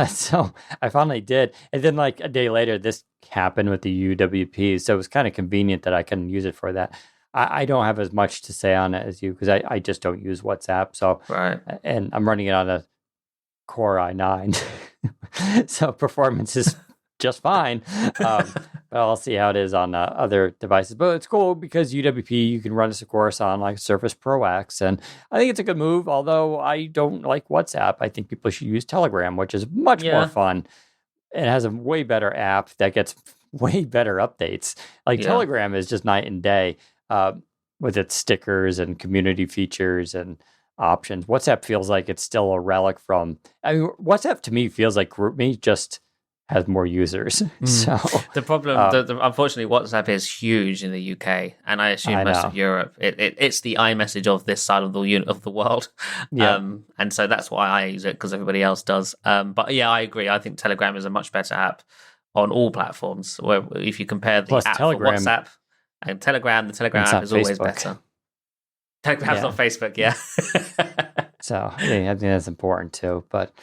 So I finally did. And then like a day later, this happened with the UWP. So it was kind of convenient that I can use it for that. I don't have as much to say on it as you because I just don't use WhatsApp. So, right. And I'm running it on a Core i9. So performance is just fine. But I'll see how it is on other devices. But it's cool because UWP, you can run this, of course, on like Surface Pro X. And I think it's a good move, although I don't like WhatsApp. I think people should use Telegram, which is much more fun. It has a way better app that gets way better updates. Like Telegram is just night and day with its stickers and community features and options. WhatsApp feels like it's still a relic from... I mean, WhatsApp to me feels like GroupMe, just has more users. So the problem, unfortunately, WhatsApp is huge in the UK, and I assume most of Europe. It's the iMessage of this side of the world, and so that's why I use it because everybody else does. But yeah, I agree. I think Telegram is a much better app on all platforms. Where if you compare the app Telegram, for WhatsApp and Telegram, the Telegram app is always better. Telegram's not Facebook, So I think that's important too, but.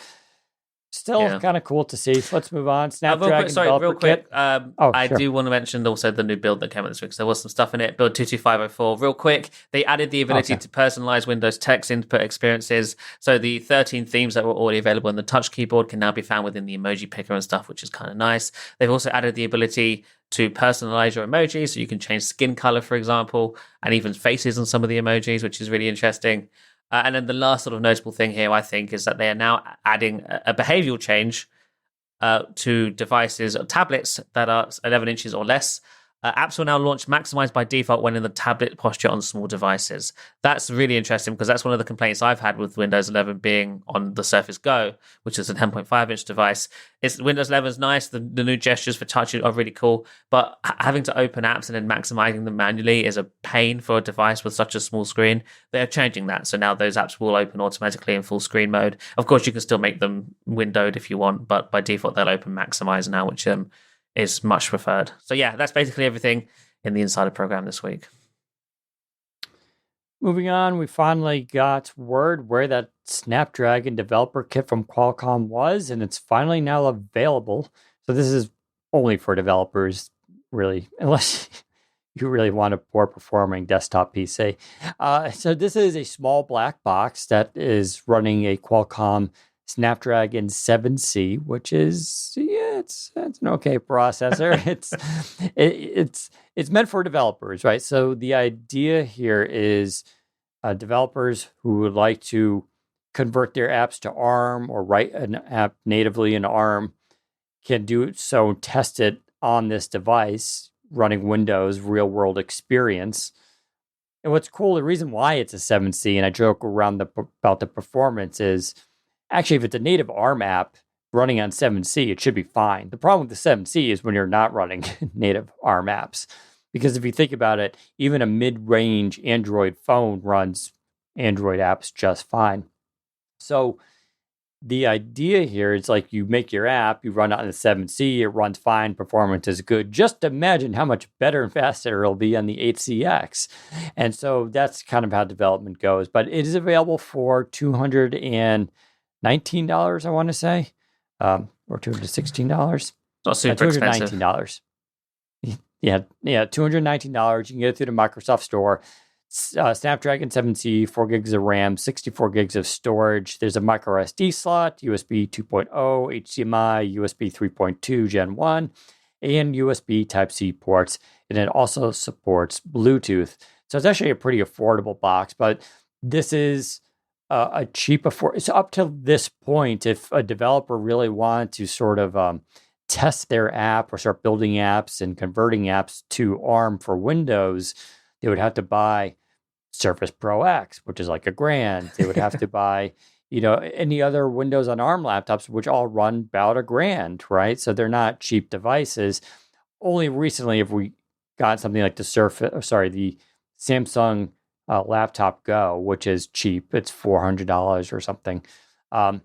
Still kind of cool to see. So let's move on. Snapdragon real quick. I sure. do want to mention also the new build that came out this week. So there was some stuff in it. Build 22504. Real quick, they added the ability to personalize Windows text input experiences. So the 13 themes that were already available in the touch keyboard can now be found within the emoji picker and stuff, which is kind of nice. They've also added the ability to personalize your emojis. So you can change skin color, for example, and even faces on some of the emojis, which is really interesting. And then the last sort of notable thing here, I think, is that they are now adding a behavioral change to devices or tablets that are 11 inches or less. Apps will now launch maximized by default when in the tablet posture on small devices. That's really interesting because that's one of the complaints I've had with Windows 11 being on the Surface Go, which is a 10.5-inch device. Windows 11 is nice. The new gestures for touch are really cool, but having to open apps and then maximizing them manually is a pain for a device with such a small screen. They're changing that, so now those apps will open automatically in full screen mode. Of course, you can still make them windowed if you want, but by default they'll open maximize now, which is much preferred. So yeah, that's basically everything in the Insider program this week. Moving on, we finally got word where that Snapdragon developer kit from Qualcomm was, and it's finally now available. So this is only for developers, really, unless you really want a poor performing desktop PC. So this is a small black box that is running a Qualcomm Snapdragon 7C, which is it's an okay processor. it's meant for developers, right? So the idea here is developers who would like to convert their apps to ARM or write an app natively in ARM can do so and test it on this device running Windows real world experience. And what's cool, the reason why it's a 7C, and I joke around about the performance is, actually, if it's a native ARM app running on 7C, it should be fine. The problem with the 7C is when you're not running native ARM apps. Because if you think about it, even a mid-range Android phone runs Android apps just fine. So the idea here is like you make your app, you run it on the 7C, it runs fine, performance is good. Just imagine how much better and faster it'll be on the 8CX. And so that's kind of how development goes. But it is available for $219, I want to say, or $216. Not super expensive. $219. Yeah, $219. You can get it through the Microsoft Store. Snapdragon 7C, 4 gigs of RAM, 64 gigs of storage. There's a micro SD slot, USB 2.0, HDMI, USB 3.2 Gen 1, and USB Type-C ports. And it also supports Bluetooth. So it's actually a pretty affordable box, but this is a cheap so up to this point, if a developer really wanted to sort of test their app or start building apps and converting apps to ARM for Windows, they would have to buy Surface Pro X, which is like $1,000. They would have to buy, any other Windows on ARM laptops, which all run about $1,000, right? So they're not cheap devices. Only recently have we got something like the the Samsung laptop Go, which is cheap. It's $400 or something. But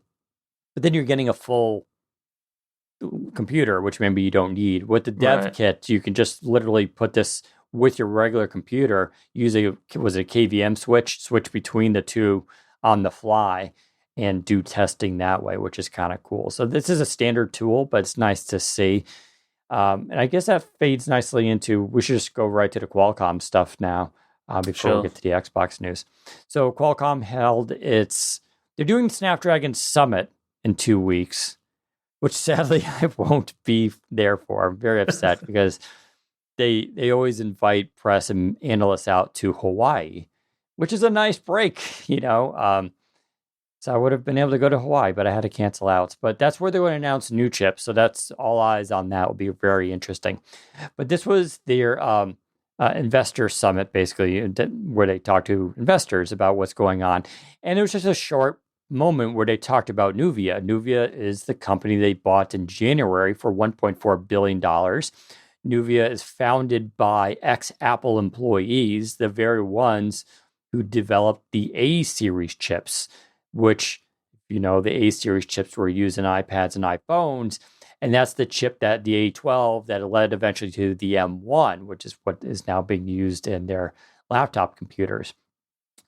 then you're getting a full computer, which maybe you don't need. With the dev kit, you can just literally put this with your regular computer, use a KVM switch between the two on the fly, and do testing that way, which is kind of cool. So this is a standard tool, but it's nice to see. And I guess that fades nicely into, we should just go right to the Qualcomm stuff now before we get to the Xbox news. So Qualcomm they're doing Snapdragon Summit in 2 weeks, which sadly I won't be there for. I'm very upset because they always invite press and analysts out to Hawaii, which is a nice break, So I would have been able to go to Hawaii, but I had to cancel out. But that's where they're going to announce new chips. So that's all eyes on that. Will be very interesting. But this was their investor summit, basically, where they talked to investors about what's going on. And it was just a short moment where they talked about Nuvia. Nuvia is the company they bought in January for $1.4 billion. Nuvia is founded by ex-Apple employees, the very ones who developed the A-series chips, which, the A-series chips were used in iPads and iPhones. And that's the chip that the A12 that led eventually to the M1, which is what is now being used in their laptop computers.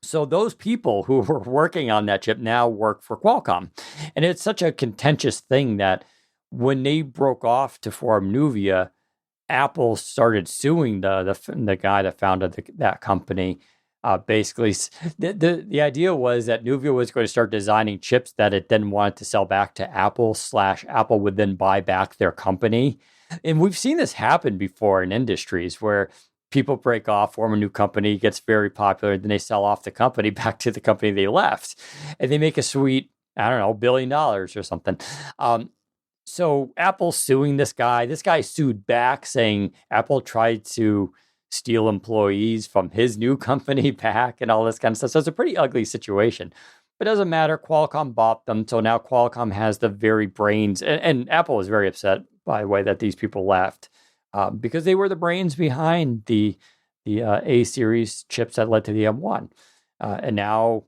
So those people who were working on that chip now work for Qualcomm. And it's such a contentious thing that when they broke off to form Nuvia, Apple started suing the guy that founded that company. Basically, the idea was that Nuvia was going to start designing chips that it then wanted to sell back to Apple / Apple would then buy back their company. And we've seen this happen before in industries where people break off, form a new company, gets very popular, then they sell off the company back to the company they left. And they make a sweet, $1 billion or something. So Apple's suing this guy. This guy sued back saying Apple tried to steal employees from his new company back and all this kind of stuff. So it's a pretty ugly situation. But it doesn't matter. Qualcomm bought them. So now Qualcomm has the very brains. And Apple was very upset, by the way, that these people left because they were the brains behind the A-series chips that led to the M1. And now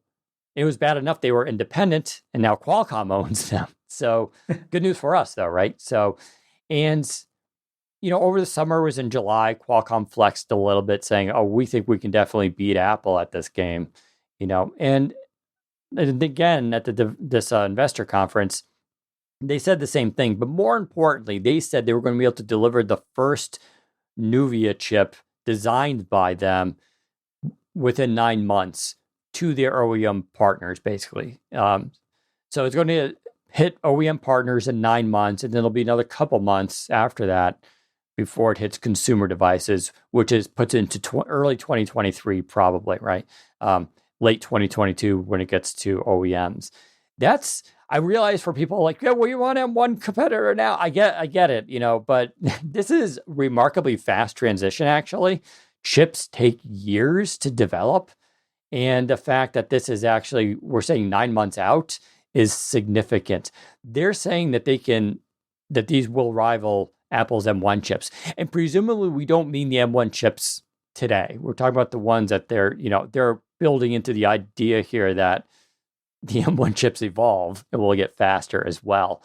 it was bad enough they were independent, and now Qualcomm owns them. So good news for us, though, right? So, and over the summer, was in July, Qualcomm flexed a little bit saying, we think we can definitely beat Apple at this game, and again, at this investor conference, they said the same thing, but more importantly, they said they were going to be able to deliver the first Nuvia chip designed by them within 9 months to their OEM partners, basically. So it's going to hit OEM partners in 9 months, and then it'll be another couple months after that before it hits consumer devices, which puts it into early 2023, probably, right? Late 2022 when it gets to OEMs. I realize for people like, you want M1 competitor now. I get it, but this is remarkably fast transition, actually. Chips take years to develop. And the fact that this is actually, we're saying 9 months out, is significant. They're saying that that these will rival Apple's M1 chips. And presumably we don't mean the M1 chips today. We're talking about the ones that they're building into the idea here that the M1 chips evolve and will get faster as well.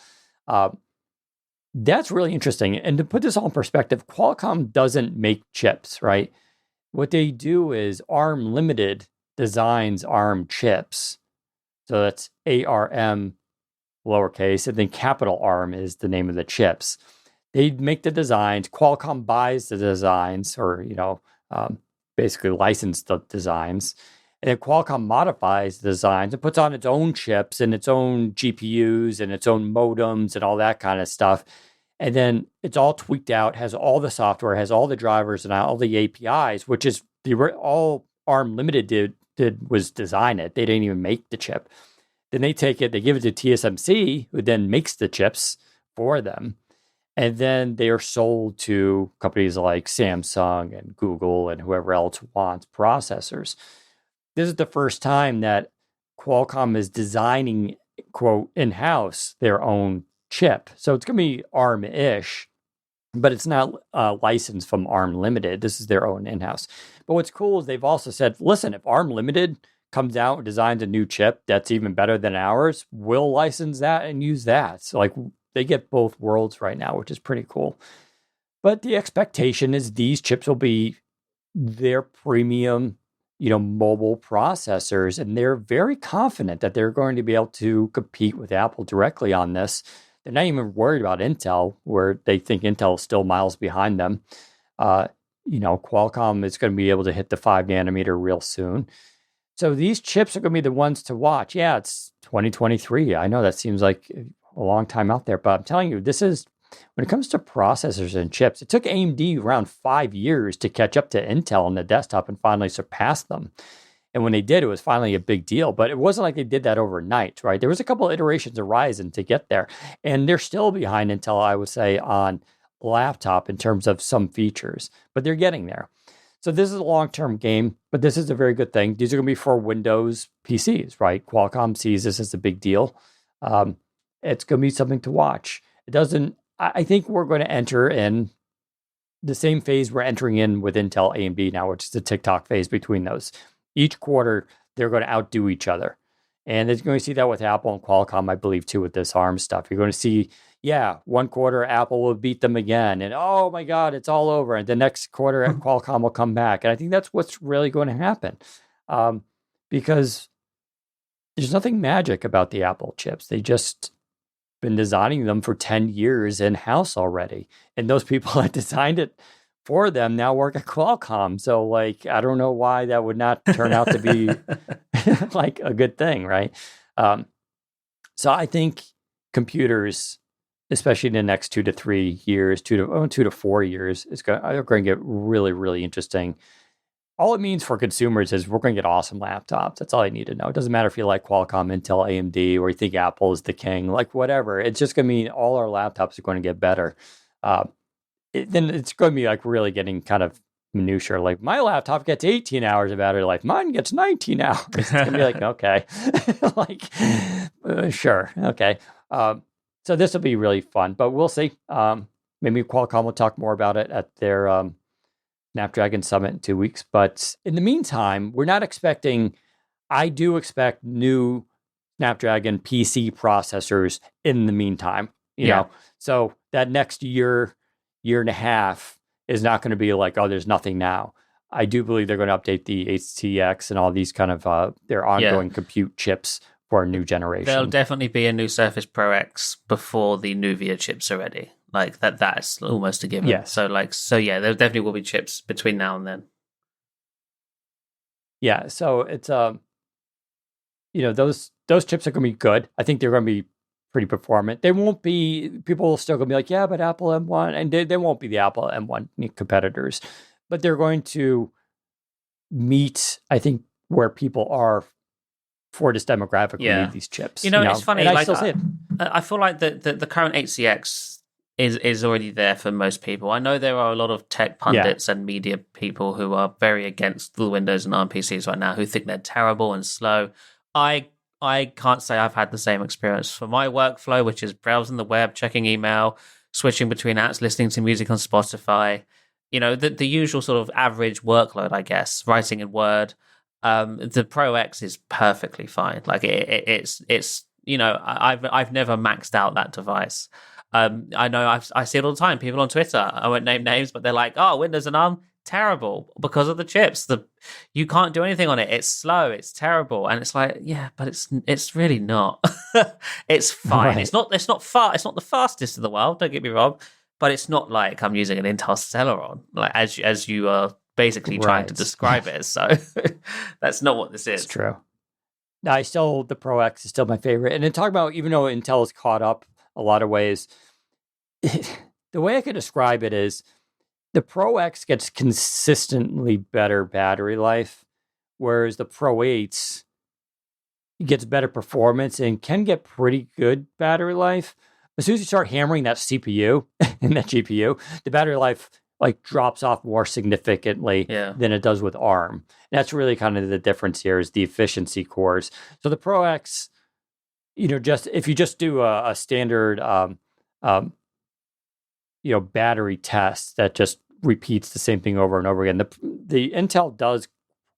That's really interesting. And to put this all in perspective, Qualcomm doesn't make chips, right? What they do is ARM Limited designs ARM chips. So that's ARM lowercase, and then capital ARM is the name of the chips. They make the designs. Qualcomm buys the designs, or basically license the designs, and then Qualcomm modifies the designs and puts on its own chips and its own GPUs and its own modems and all that kind of stuff. And then it's all tweaked out, has all the software, has all the drivers and all the APIs, which is all ARM Limited did was design it. They didn't even make the chip. Then they take it, they give it to TSMC, who then makes the chips for them. And then they are sold to companies like Samsung and Google and whoever else wants processors. This is the first time that Qualcomm is designing, quote, in-house their own chip. So it's going to be ARM-ish, but it's not licensed from ARM Limited. This is their own in-house. But what's cool is they've also said, listen, if ARM Limited comes out and designs a new chip that's even better than ours, we'll license that and use that. So like they get both worlds right now, which is pretty cool. But the expectation is these chips will be their premium, mobile processors, and they're very confident that they're going to be able to compete with Apple directly on this. They're not even worried about Intel, where they think Intel is still miles behind them. Qualcomm is going to be able to hit the 5 nanometer real soon. So these chips are going to be the ones to watch. Yeah, it's 2023. I know that seems like a long time out there, but I'm telling you, this is, when it comes to processors and chips, it took AMD around 5 years to catch up to Intel on the desktop and finally surpass them. And when they did, it was finally a big deal. But it wasn't like they did that overnight, right? There was a couple of iterations of Ryzen to get there. And they're still behind Intel, I would say, on laptop in terms of some features. But they're getting there. So this is a long-term game, but this is a very good thing. These are going to be for Windows PCs, right? Qualcomm sees this as a big deal. It's going to be something to watch. I think we're going to enter in the same phase we're entering in with Intel AMD now, which is the TikTok phase between those. Each quarter, they're going to outdo each other. And you're going to see that with Apple and Qualcomm, I believe, too, with this ARM stuff. You're going to see, one quarter Apple will beat them again. And, oh, my God, it's all over. And the next quarter, Qualcomm will come back. And I think that's what's really going to happen. Because there's nothing magic about the Apple chips. They just been designing them for 10 years in-house already. And those people that designed it for them now work at Qualcomm. So, I don't know why that would not turn out to be like a good thing, right? So I think computers, especially in the next 2 to 3 years, 2 to 4 years, are going to get really, really interesting. All it means for consumers is we're going to get awesome laptops. That's all I need to know. It doesn't matter if you like Qualcomm, Intel, AMD, or you think Apple is the king, whatever. It's just going to mean all our laptops are going to get better. Then it's going to be really getting kind of minutiae. My laptop gets 18 hours of battery life. Mine gets 19 hours. It's going to be okay. Sure. Okay. So this will be really fun, but we'll see. Maybe Qualcomm will talk more about it at their Snapdragon Summit in 2 weeks. But in the meantime, I do expect new Snapdragon PC processors in the meantime, you know. So that next year and a half is not going to be there's nothing now. I do believe they're going to update the HTX and all these kind of their ongoing compute chips for a new generation. There'll definitely be a new Surface Pro X before the Nuvia chips are ready. That's almost a given. Yes. So there definitely will be chips between now and then. Yeah, so it's those chips are going to be good. I think they're going to be pretty performant. They won't be, people will still going to be but Apple M1, and they won't be the Apple M1 competitors, but they're going to meet, I think, where people are for this demographic who need these chips. It's funny. I still say it. I feel like the current HCX is already there for most people. I know there are a lot of tech pundits and media people who are very against the Windows and ARM PCs right now, who think they're terrible and slow. I can't say I've had the same experience. For my workflow, which is browsing the web, checking email, switching between apps, listening to music on Spotify, the usual sort of average workload, I guess, writing in Word, the Pro X is perfectly fine. It's I've never maxed out that device. I know I see it all the time. People on Twitter, I won't name names, but they're like, "Oh, Windows and ARM, terrible because of the chips. You can't do anything on it. It's slow. It's terrible." And it's but it's really not. It's fine. Right. It's not far. It's not the fastest in the world. Don't get me wrong, but it's not like I'm using an Intel Celeron, as you are basically trying to describe it. So that's not what this is. It's true. Now, the Pro X is still my favorite. And then talk about, even though Intel is caught up a lot of ways, the way I could describe it is the Pro X gets consistently better battery life, whereas the Pro 8 gets better performance and can get pretty good battery life. As soon as you start hammering that CPU and that GPU, the battery life drops off more significantly than it does with ARM. And that's really kind of the difference here, is the efficiency cores. So the Pro X, if you just do a standard battery test that just repeats the same thing over and over again. The Intel does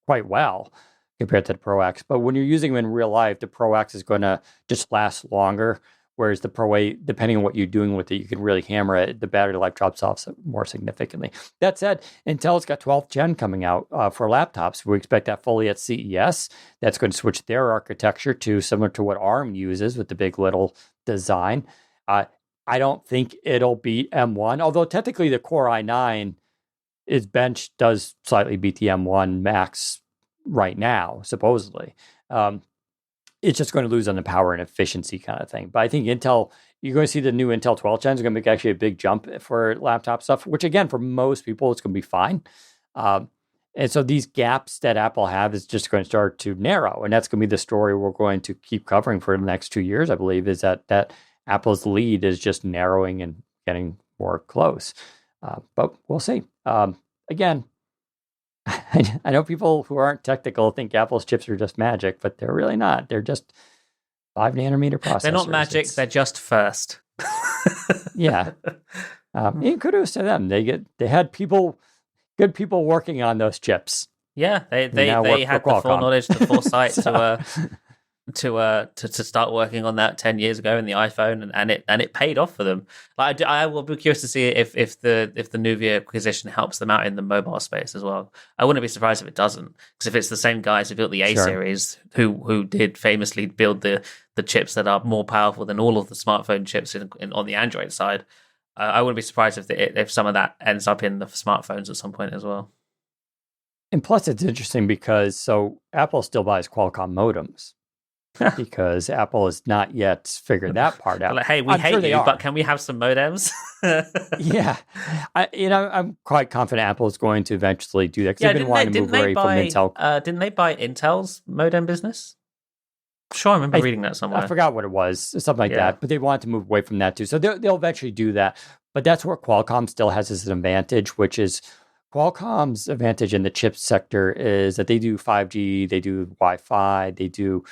quite well compared to the Pro X, but when you're using them in real life, the Pro X is going to just last longer, whereas the Pro 8, depending on what you're doing with it, you can really hammer it. The battery life drops off more significantly. That said, Intel's got 12th gen coming out for laptops. We expect that fully at CES. That's going to switch their architecture to similar to what ARM uses with the big little design. I don't think it'll beat M1, although technically the Core i9 does slightly beat the M1 Max right now, supposedly. It's just going to lose on the power and efficiency kind of thing. But I think Intel, you're going to see the new Intel 12th gen is going to make actually a big jump for laptop stuff, which again, for most people, it's going to be fine. And so these gaps that Apple have is just going to start to narrow. And that's going to be the story we're going to keep covering for the next 2 years, I believe, is that Apple's lead is just narrowing and getting more close. But we'll see. Again, I know people who aren't technical think Apple's chips are just magic, but they're really not. They're just 5 nanometer processors. They're not magic. They're just first. Yeah. And kudos to them. They had good people working on those chips. Yeah, they had the foreknowledge, the foresight to start working on that 10 years ago in the iPhone, and it paid off for them. Like I will be curious to see if the Nuvia acquisition helps them out in the mobile space as well. I wouldn't be surprised if it doesn't, because if it's the same guys who built the A series, who did famously build the chips that are more powerful than all of the smartphone chips on the Android side, I wouldn't be surprised if some of that ends up in the smartphones at some point as well. And plus, it's interesting because Apple still buys Qualcomm modems. Because Apple has not yet figured that part out. Like, hey, we hate you, but can we have some modems? Yeah, I'm quite confident Apple is going to eventually do that. Because they've been wanting to move away from Intel. Didn't they buy Intel's modem business? Sure, I remember reading that somewhere. I forgot what it was, something like that. But they wanted to move away from that too, so they'll eventually do that. But that's where Qualcomm still has this advantage, which is Qualcomm's advantage in the chip sector is that they do 5G, they do Wi-Fi, they do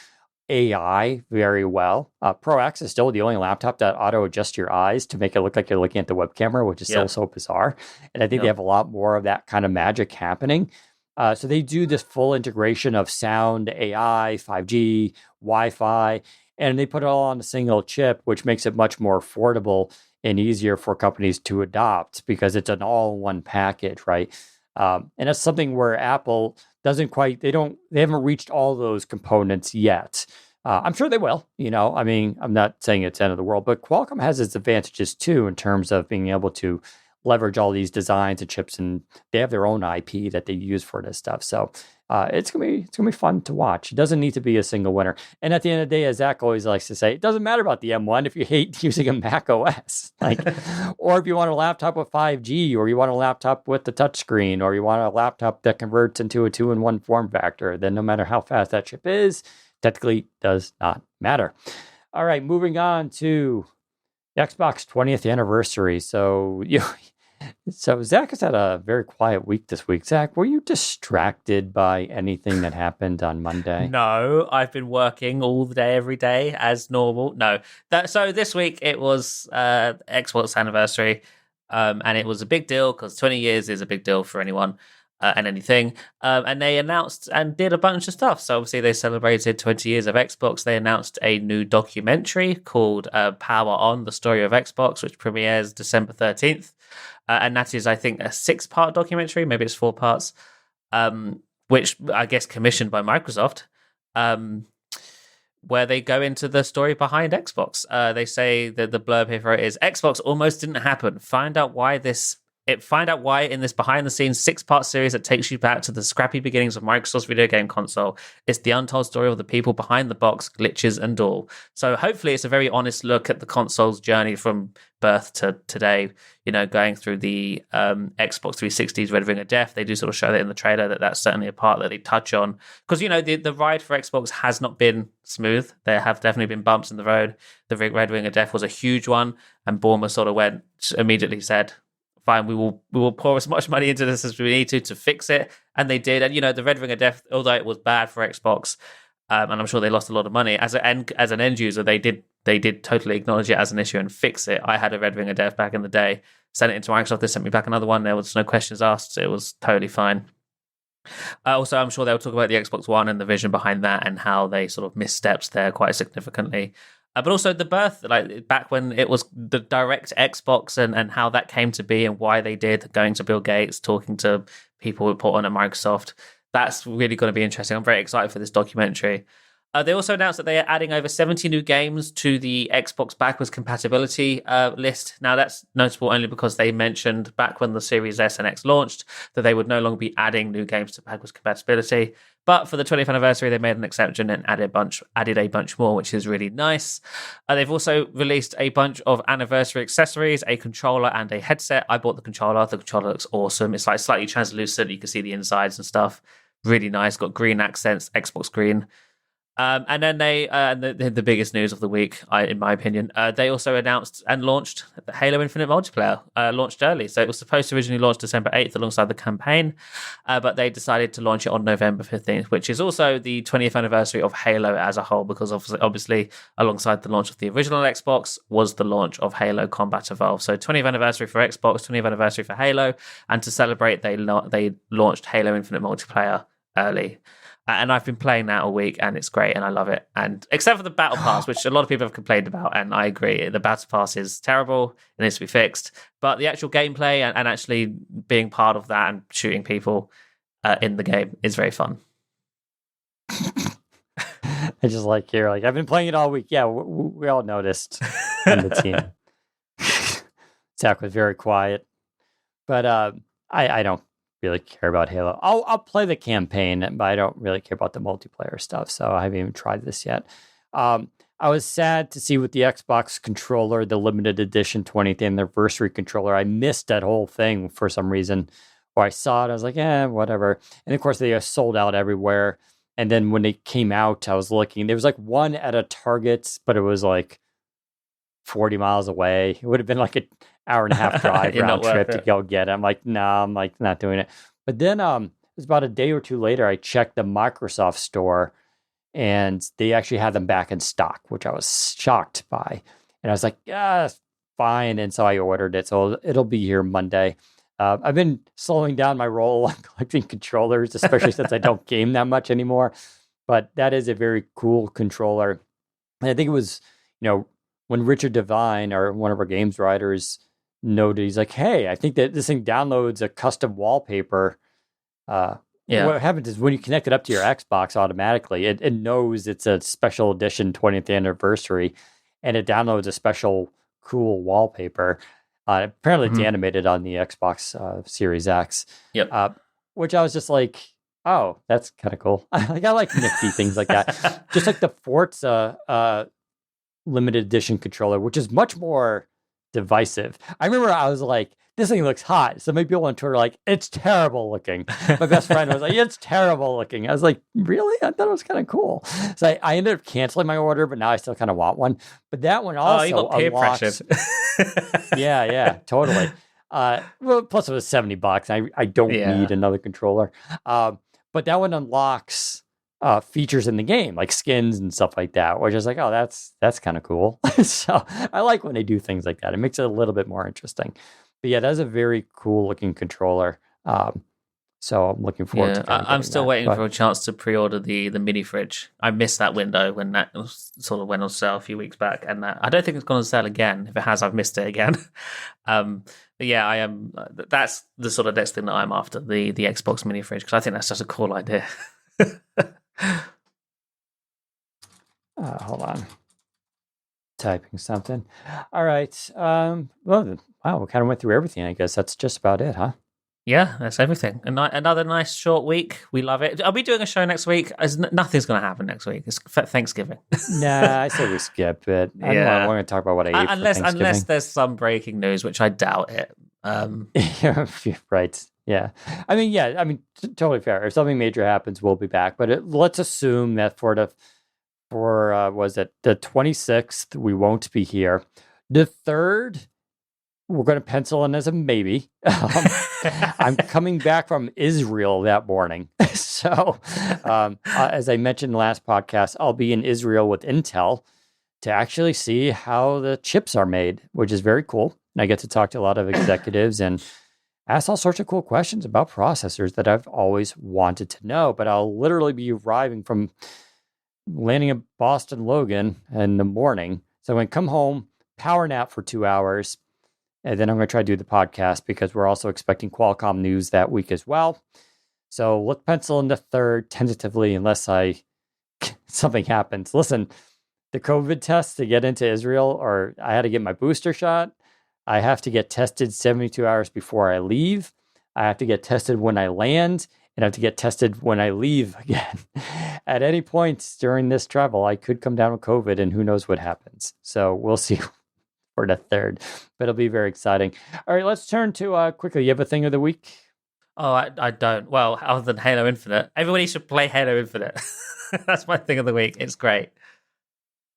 AI very well. Pro X is still the only laptop that auto adjusts your eyes to make it look like you're looking at the web camera, which is so bizarre. And I think they have a lot more of that kind of magic happening. So they do this full integration of sound, AI, 5G, Wi-Fi, and they put it all on a single chip, which makes it much more affordable and easier for companies to adopt because it's an all-in-one package, right? And that's something where Apple doesn't quite, they haven't reached all those components yet. I'm sure they will, I mean, I'm not saying it's the end of the world, but Qualcomm has its advantages too, in terms of being able to leverage all these designs and chips, and they have their own IP that they use for this stuff. So it's gonna be fun to watch. It doesn't need to be a single winner. And at the end of the day, as Zach always likes to say, it doesn't matter about the M1 if you hate using a Mac OS, or if you want a laptop with 5G, or you want a laptop with the touchscreen, or you want a laptop that converts into a 2-in-1 form factor. Then no matter how fast that chip is, technically does not matter. All right, moving on to Xbox 20th anniversary. So Zach has had a very quiet week this week. Zach, were you distracted by anything that happened on Monday? No, I've been working all the day, every day, as normal. No. So this week it was Xbox anniversary, and it was a big deal because 20 years is a big deal for anyone and anything. And they announced and did a bunch of stuff. So obviously they celebrated 20 years of Xbox. They announced a new documentary called Power On, The Story of Xbox, which premieres December 13th. And that is, I think, a 6-part documentary. Maybe it's 4 parts, which I guess commissioned by Microsoft, where they go into the story behind Xbox. They say that the blurb here for it is, Xbox almost didn't happen. Find out why in this behind-the-scenes 6-part series that takes you back to the scrappy beginnings of Microsoft's video game console. It's the untold story of the people behind the box, glitches and all. So hopefully it's a very honest look at the console's journey from birth to today, going through the Xbox 360's Red Ring of Death. They do sort of show that in the trailer, that's certainly a part that they touch on. Because, the ride for Xbox has not been smooth. There have definitely been bumps in the road. The Red Ring of Death was a huge one, and Bournemouth sort of immediately said, fine, we will pour as much money into this as we need to fix it. And they did. And, the Red Ring of Death, although it was bad for Xbox, and I'm sure they lost a lot of money, as an end user, they did totally acknowledge it as an issue and fix it. I had a Red Ring of Death back in the day. sent it into Microsoft. They sent me back another one. There was no questions asked. It was totally fine. Also, I'm sure they'll talk about the Xbox One and the vision behind that and how they sort of misstepped there quite significantly. But also the birth, like back when it was the direct Xbox and how that came to be and why they did, going to Bill Gates, talking to people who put on at Microsoft. That's really going to be interesting. I'm very excited for this documentary. They also announced that they are adding over 70 new games to the Xbox backwards compatibility list. Now, that's notable only because they mentioned back when the Series S and X launched that they would no longer be adding new games to backwards compatibility. But for the 20th anniversary, they made an exception and added a bunch more, which is really nice. They've also released a bunch of anniversary accessories, a controller and a headset. I bought the controller. The controller looks awesome. It's like slightly translucent. You can see the insides and stuff. Really nice. Got green accents, Xbox green. And then they, the biggest news of the week, in my opinion, they also announced and launched the Halo Infinite multiplayer, launched early. So it was supposed to originally launch December 8th alongside the campaign, but they decided to launch it on November 15th, which is also the 20th anniversary of Halo as a whole, because obviously alongside the launch of the original Xbox was the launch of Halo Combat Evolved. So 20th anniversary for Xbox, 20th anniversary for Halo, and to celebrate, they launched Halo Infinite multiplayer early. And I've been playing that all week, and it's great, and I love it. And except for the battle pass, which a lot of people have complained about, and I agree, the battle pass is terrible. It needs to be fixed. But the actual gameplay and actually being part of that and shooting people in the game is very fun. I just like here, like I've been playing it all week. Yeah, we all noticed on the team. Zach was very quiet, but I don't really care about Halo. I'll play the campaign, but I don't really care about the multiplayer stuff. So I haven't even tried this yet. I was sad to see with the Xbox controller, the limited edition 20th anniversary controller. I missed that whole thing for some reason, or I saw it. I was like, whatever. And of course, they are sold out everywhere. And then when they came out, I was looking. There was like one at a Target, but it was like 40 miles away. It would have been like an hour and a half drive round trip to go get it. I'm like, no, I'm like not doing it. But then it was about a day or two later, I checked the Microsoft store and they actually had them back in stock, which I was shocked by. And I was like, yeah, fine. And so I ordered it. So it'll be here Monday. I've been slowing down my role on collecting controllers, especially since I don't game that much anymore. But that is a very cool controller. And I think it was, when Richard Devine, or one of our games writers, noted, he's like, hey, I think that this thing downloads a custom wallpaper. What happens is when you connect it up to your Xbox automatically, it knows it's a special edition 20th anniversary, and it downloads a special cool wallpaper. Apparently it's animated on the Xbox Series X. Yep. Which I was just like, oh, that's kind of cool. I like nifty things like that. Just like the Forza limited edition controller, which is much more divisive. I remember I was like, this thing looks hot. So many people on Twitter were like, it's terrible looking. My best friend was like, it's terrible looking. I was like, really? I thought it was kind of cool. So I ended up canceling my order, but now I still kind of want one. But that one also you got peer pressure. yeah, totally. Well, plus it was $70. I don't need another controller. But that one unlocks features in the game, like skins and stuff like that, which is like, oh, that's kind of cool. So I like when they do things like that. It makes it a little bit more interesting. But yeah, that's a very cool looking controller. So I'm looking forward to I'm still waiting for a chance to pre-order the mini fridge. I missed that window when that sort of went on sale a few weeks back, and I don't think it's gone on sale again. If it has, I've missed it again. But yeah, I am. That's the sort of next thing that I'm after, the Xbox mini fridge, because I think that's just a cool idea. Hold on. Typing something. All right. Well, wow, we kind of went through everything. I guess that's just about it, huh? Yeah, that's everything. Another nice short week. We love it. Are we doing a show next week? Nothing's going to happen next week. It's Thanksgiving. Nah, I say we skip it. I don't want to talk about what I ate for Thanksgiving. Unless there's some breaking news, which I doubt it. Right. Yeah. I mean, totally fair. If something major happens, we'll be back. But let's assume that for the 26th, we won't be here. The 3rd, we're going to pencil in as a maybe. I'm coming back from Israel that morning. So, as I mentioned in the last podcast, I'll be in Israel with Intel to actually see how the chips are made, which is very cool. and I get to talk to a lot of executives and ask all sorts of cool questions about processors that I've always wanted to know. But I'll literally be arriving from landing at Boston Logan in the morning. So I'm going to come home, power nap for 2 hours, and then I'm going to try to do the podcast because we're also expecting Qualcomm news that week as well. So let's pencil in the 3rd tentatively, unless something happens. Listen, the COVID test to get into Israel, or I had to get my booster shot. I have to get tested 72 hours before I leave. I have to get tested when I land, and I have to get tested when I leave again. At any point during this travel, I could come down with COVID, and who knows what happens. So we'll see for the 3rd, but it'll be very exciting. All right, let's turn to quickly. You have a thing of the week? Oh, I don't. Well, other than Halo Infinite. Everybody should play Halo Infinite. That's my thing of the week. It's great.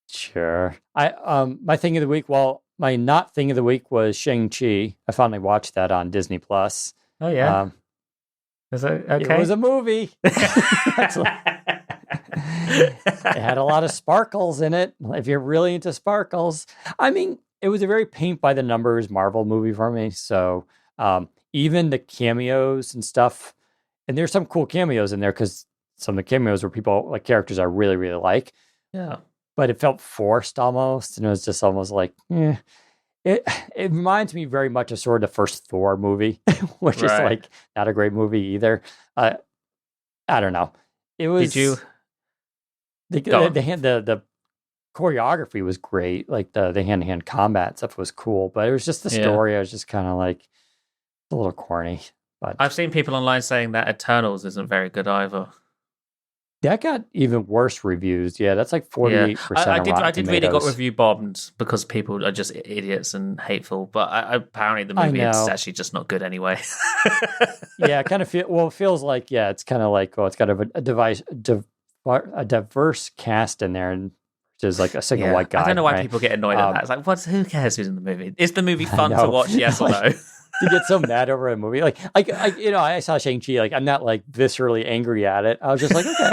Sure. My thing of the week, my not thing of the week was Shang-Chi. I finally watched that on Disney Plus. Oh, yeah. Is it okay? It was a movie. It had a lot of sparkles in it. If you're really into sparkles, I mean, it was a very paint by the numbers Marvel movie for me. So even the cameos and stuff, and there's some cool cameos in there because some of the cameos were people like characters I really, really like. Yeah. But it felt forced almost, and it was just almost like, It reminds me very much of sort of the first Thor movie, which is like not a great movie either. I don't know. It was. Did you? The choreography was great. Like the hand-to-hand combat stuff was cool, but it was just the story. I was just kind of like a little corny. But I've seen people online saying that Eternals isn't very good either. That got even worse reviews. Yeah, that's like 48%. I did really got review bombed because people are just idiots and hateful. But apparently the movie is actually just not good anyway. Yeah, it kind of feels like it's kind of like it's got a diverse cast in there, and there's like a single white guy. I don't know why people get annoyed at that. It's like, who cares who's in the movie? Is the movie fun to watch? Yes or no? To get so mad over a movie, I saw Shang-Chi. Like, I'm not like viscerally angry at it. I was just like, okay,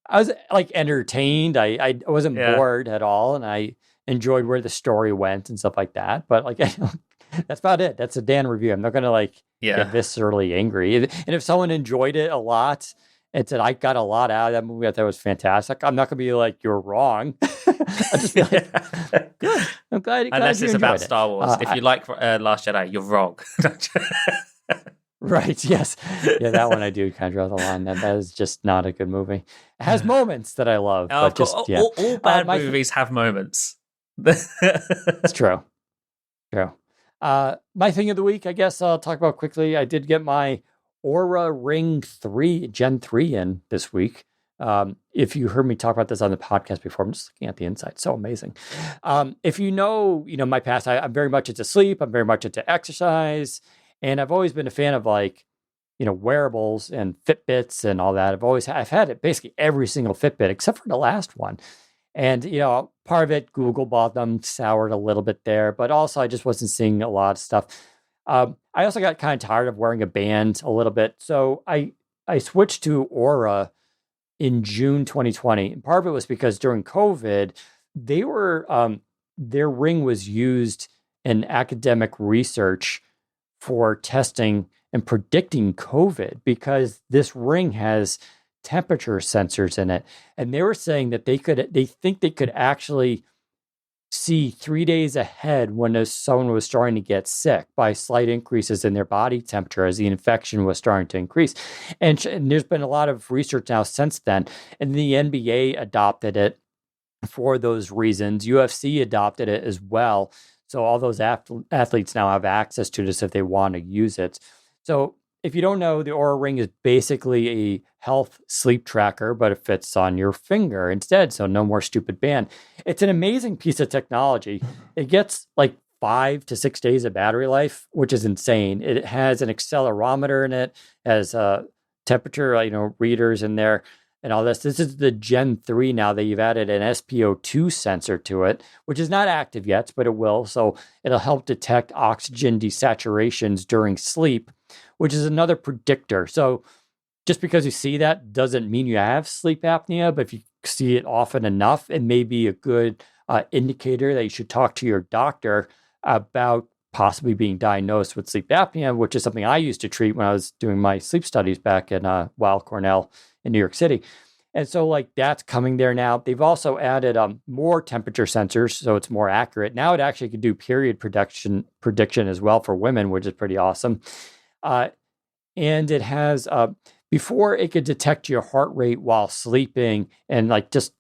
I was like entertained. I wasn't bored at all, and I enjoyed where the story went and stuff like that. But like, that's about it. That's a Dan review. I'm not gonna get viscerally angry. And if someone enjoyed it a lot and said I got a lot out of that movie, I thought it was fantastic, I'm not gonna be like, you're wrong. I'll just be like, good. I'm glad. Unless it's about Star Wars. If you like Last Jedi, you're wrong. Right. Yes. Yeah, that one I do kind of draw the line. That is just not a good movie. It has moments that I love, but just all bad movies have moments. It's true. True. My thing of the week, I guess I'll talk about quickly. I did get my Aura Ring 3 Gen 3 in this week. If you heard me talk about this on the podcast before, I'm just looking at the inside. So amazing. If you know my past, I'm very much into sleep. I'm very much into exercise. And I've always been a fan of wearables and Fitbits and all that. I've had it basically every single Fitbit except for the last one. And, part of it, Google bought them, soured a little bit there, but also I just wasn't seeing a lot of stuff. I also got kind of tired of wearing a band a little bit. So I switched to Aura in June 2020. And part of it was because during COVID, they were, their ring was used in academic research for testing and predicting COVID because this ring has temperature sensors in it. And they were saying that they think they could actually see 3 days ahead when someone was starting to get sick by slight increases in their body temperature as the infection was starting to increase. And there's been a lot of research now since then. And the NBA adopted it for those reasons. UFC adopted it as well. So all those athletes now have access to this if they want to use it. So if you don't know, the Oura Ring is basically a health sleep tracker, but it fits on your finger instead. So no more stupid band. It's an amazing piece of technology. It gets like 5 to 6 days of battery life, which is insane. It has an accelerometer in it, has temperature, readers in there. And all this. This is the Gen 3 now that you've added an SpO2 sensor to it, which is not active yet, but it will. So it'll help detect oxygen desaturations during sleep, which is another predictor. So just because you see that doesn't mean you have sleep apnea, but if you see it often enough, it may be a good indicator that you should talk to your doctor about possibly being diagnosed with sleep apnea, which is something I used to treat when I was doing my sleep studies back in Weill Cornell in New York City. And so like that's coming there now. They've also added more temperature sensors, so it's more accurate. Now it actually can do period prediction as well for women, which is pretty awesome. And it has, before it could detect your heart rate while sleeping and like just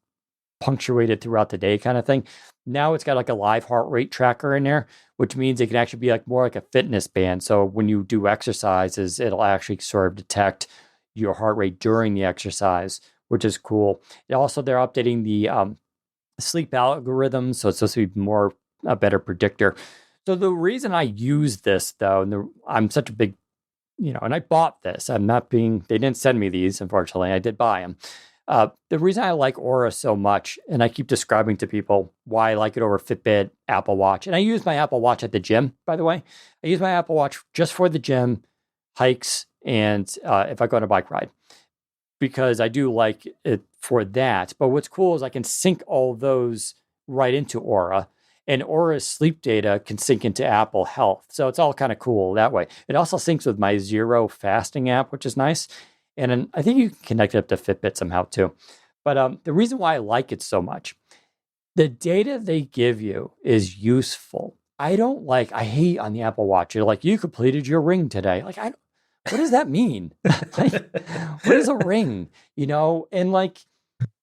punctuated throughout the day kind of thing. Now it's got like a live heart rate tracker in there, which means it can actually be like more like a fitness band. So when you do exercises, it'll actually sort of detect your heart rate during the exercise, which is cool. Also, they're updating the sleep algorithms, so it's supposed to be a better predictor. So the reason I use this, though, and I'm such a big, and I bought this. They didn't send me these, unfortunately. I did buy them. The reason I like Aura so much, and I keep describing to people why I like it over Fitbit, Apple Watch, and I use my Apple Watch at the gym, by the way. I use my Apple Watch just for the gym, hikes, and if I go on a bike ride, because I do like it for that. But what's cool is I can sync all those right into Aura, and Aura's sleep data can sync into Apple Health. So it's all kind of cool that way. It also syncs with my Zero fasting app, which is nice. And then I think you can connect it up to Fitbit somehow too. But the reason why I like it so much, the data they give you is useful. I hate on the Apple Watch, you're like, you completed your ring today. Like, what does that mean? Like, what is a ring? And like,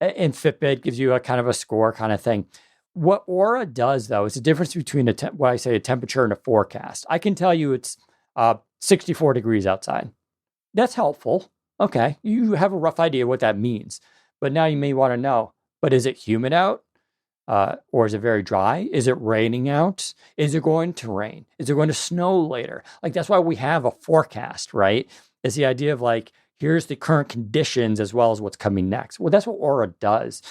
and Fitbit gives you a kind of a score kind of thing. What Aura does, though, is the difference between a temperature and a forecast. I can tell you it's 64 degrees outside. That's helpful. Okay, you have a rough idea what that means. But now you may want to know, but is it humid out? Or is it very dry? Is it raining out? Is it going to rain? Is it going to snow later? Like, that's why we have a forecast, right? It's the idea of like, here's the current conditions as well as what's coming next. Well, that's what Aura does.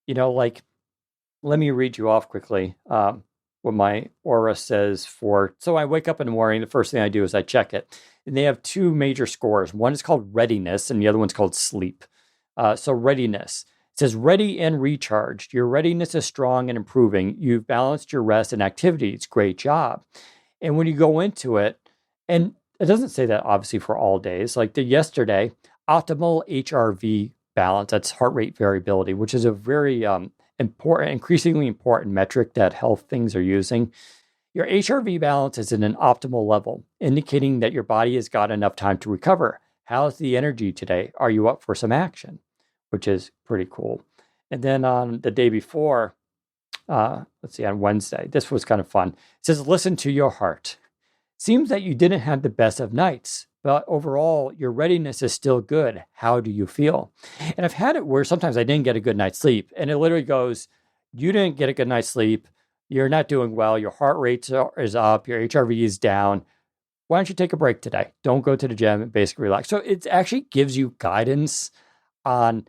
Like, let me read you off quickly what my Aura says so I wake up in the morning, the first thing I do is I check it. And they have two major scores. One is called readiness and the other one's called sleep. So readiness. It says ready and recharged. Your readiness is strong and improving. You've balanced your rest and activities. Great job. And when you go into it, and it doesn't say that obviously for all days, like yesterday, optimal HRV balance, that's heart rate variability, which is a very increasingly important metric that health things are using. Your HRV balance is in an optimal level, indicating that your body has got enough time to recover. How's the energy today? Are you up for some action? Which is pretty cool. And then on the day before, on Wednesday, this was kind of fun. It says, listen to your heart. Seems that you didn't have the best of nights, but overall, your readiness is still good. How do you feel? And I've had it where sometimes I didn't get a good night's sleep. And it literally goes, you didn't get a good night's sleep. You're not doing well. Your heart rate is up. Your HRV is down. Why don't you take a break today? Don't go to the gym and basically relax. So it actually gives you guidance on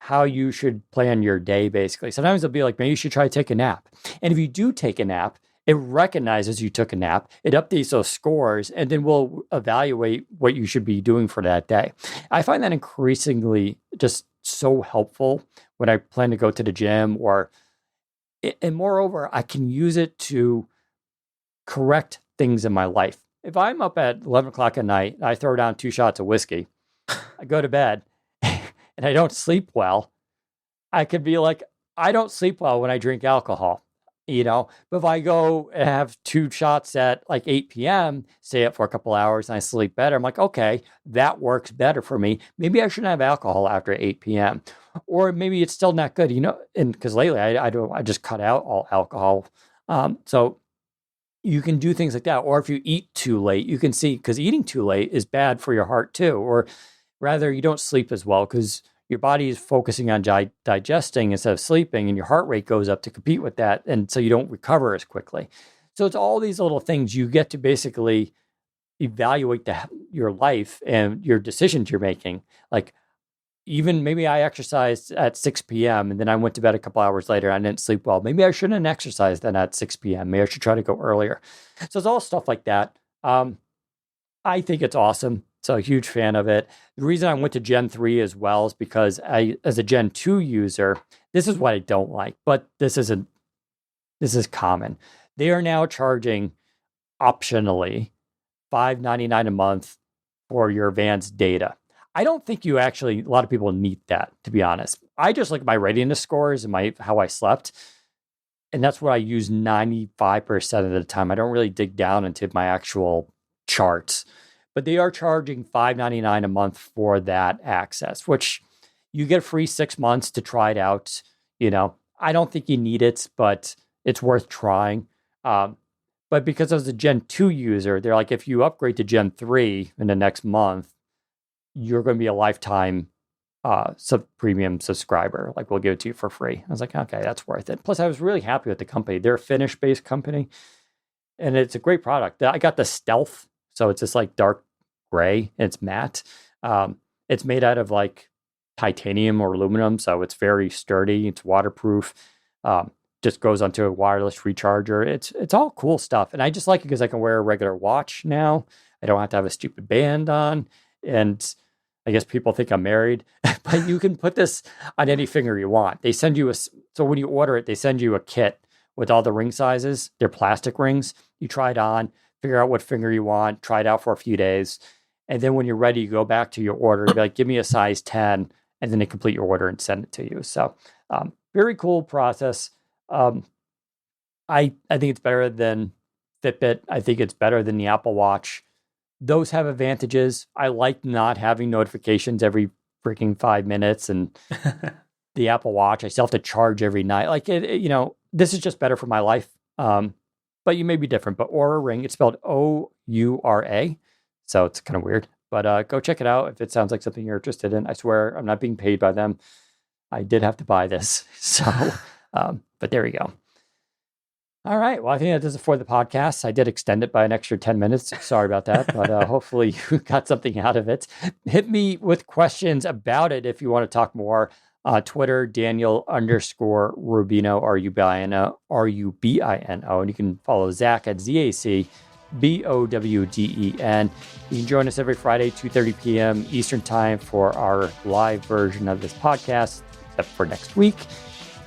how you should plan your day, basically. Sometimes it'll be like, maybe you should try to take a nap. And if you do take a nap, it recognizes you took a nap, it updates those scores, and then we'll evaluate what you should be doing for that day. I find that increasingly just so helpful when I plan to go to the gym and moreover, I can use it to correct things in my life. If I'm up at 11 o'clock at night, I throw down 2 shots of whiskey, I go to bed, and I don't sleep well, I could be like, I don't sleep well when I drink alcohol, But if I go and have 2 shots at like 8 p.m., stay up for a couple hours, and I sleep better, I'm like, okay, that works better for me. Maybe I shouldn't have alcohol after 8 p.m. Or maybe it's still not good, and because lately I just cut out all alcohol. So you can do things like that. Or if you eat too late, you can see, because eating too late is bad for your heart too. Or rather, you don't sleep as well because your body is focusing on digesting instead of sleeping, and your heart rate goes up to compete with that. And so you don't recover as quickly. So it's all these little things you get to basically evaluate your life and your decisions you're making. Like, even maybe I exercised at 6 p.m. and then I went to bed a couple hours later. I didn't sleep well. Maybe I shouldn't exercise then at 6 p.m. Maybe I should try to go earlier. So it's all stuff like that. I think it's awesome. So a huge fan of it. The reason I went to Gen 3 as well is because as a Gen 2 user, this is what I don't like, but this is common. They are now charging optionally $5.99 a month for your advanced data. I don't think a lot of people need that, to be honest. I just like my readiness scores and how I slept. And that's what I use 95% of the time. I don't really dig down into my actual charts. But they are charging $5.99 a month for that access, which you get free 6 months to try it out. I don't think you need it, but it's worth trying. But because I was a Gen 2 user, they're like, if you upgrade to Gen 3 in the next month, you're going to be a lifetime premium subscriber. Like, we'll give it to you for free. I was like, okay, that's worth it. Plus, I was really happy with the company. They're a Finnish-based company, and it's a great product. I got the Stealth, so it's just like dark gray. And it's matte. It's made out of like titanium or aluminum, so it's very sturdy. It's waterproof. Just goes onto a wireless recharger. It's all cool stuff, and I just like it because I can wear a regular watch now. I don't have to have a stupid band on, and I guess people think I'm married, but you can put this on any finger you want. They send you so when you order it, they send you a kit with all the ring sizes. They're plastic rings. You try it on, figure out what finger you want, try it out for a few days, and then when you're ready, you go back to your order and be like, give me a size 10, and then they complete your order and send it to you. So very cool process. I think it's better than Fitbit. I think it's better than the Apple Watch. Those have advantages. I like not having notifications every freaking 5 minutes, and the Apple Watch, I still have to charge every night. Like this is just better for my life. But you may be different. But Oura Ring, it's spelled Oura, so it's kind of weird. But go check it out if it sounds like something you're interested in. I swear I'm not being paid by them. I did have to buy this, so. But there we go. All right. Well, I think that does it for the podcast. I did extend it by an extra 10 minutes. Sorry about that, but hopefully you got something out of it. Hit me with questions about it if you want to talk more. Twitter, Daniel_Rubino, Rubino. And you can follow Zach at ZACBOWDEN. You can join us every Friday, 2:30 p.m. Eastern Time for our live version of this podcast, except for next week.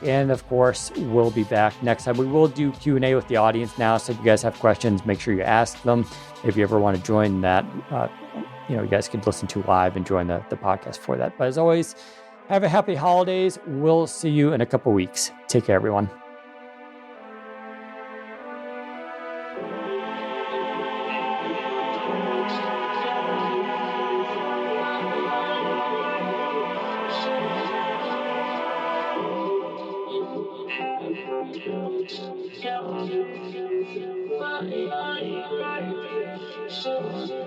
And of course, we'll be back next time. We will do Q&A with the audience now. So if you guys have questions, make sure you ask them. If you ever want to join that, you guys can listen to live and join the podcast for that. But as always, have a happy holidays. We'll see you in a couple weeks. Take care, everyone. Yeah.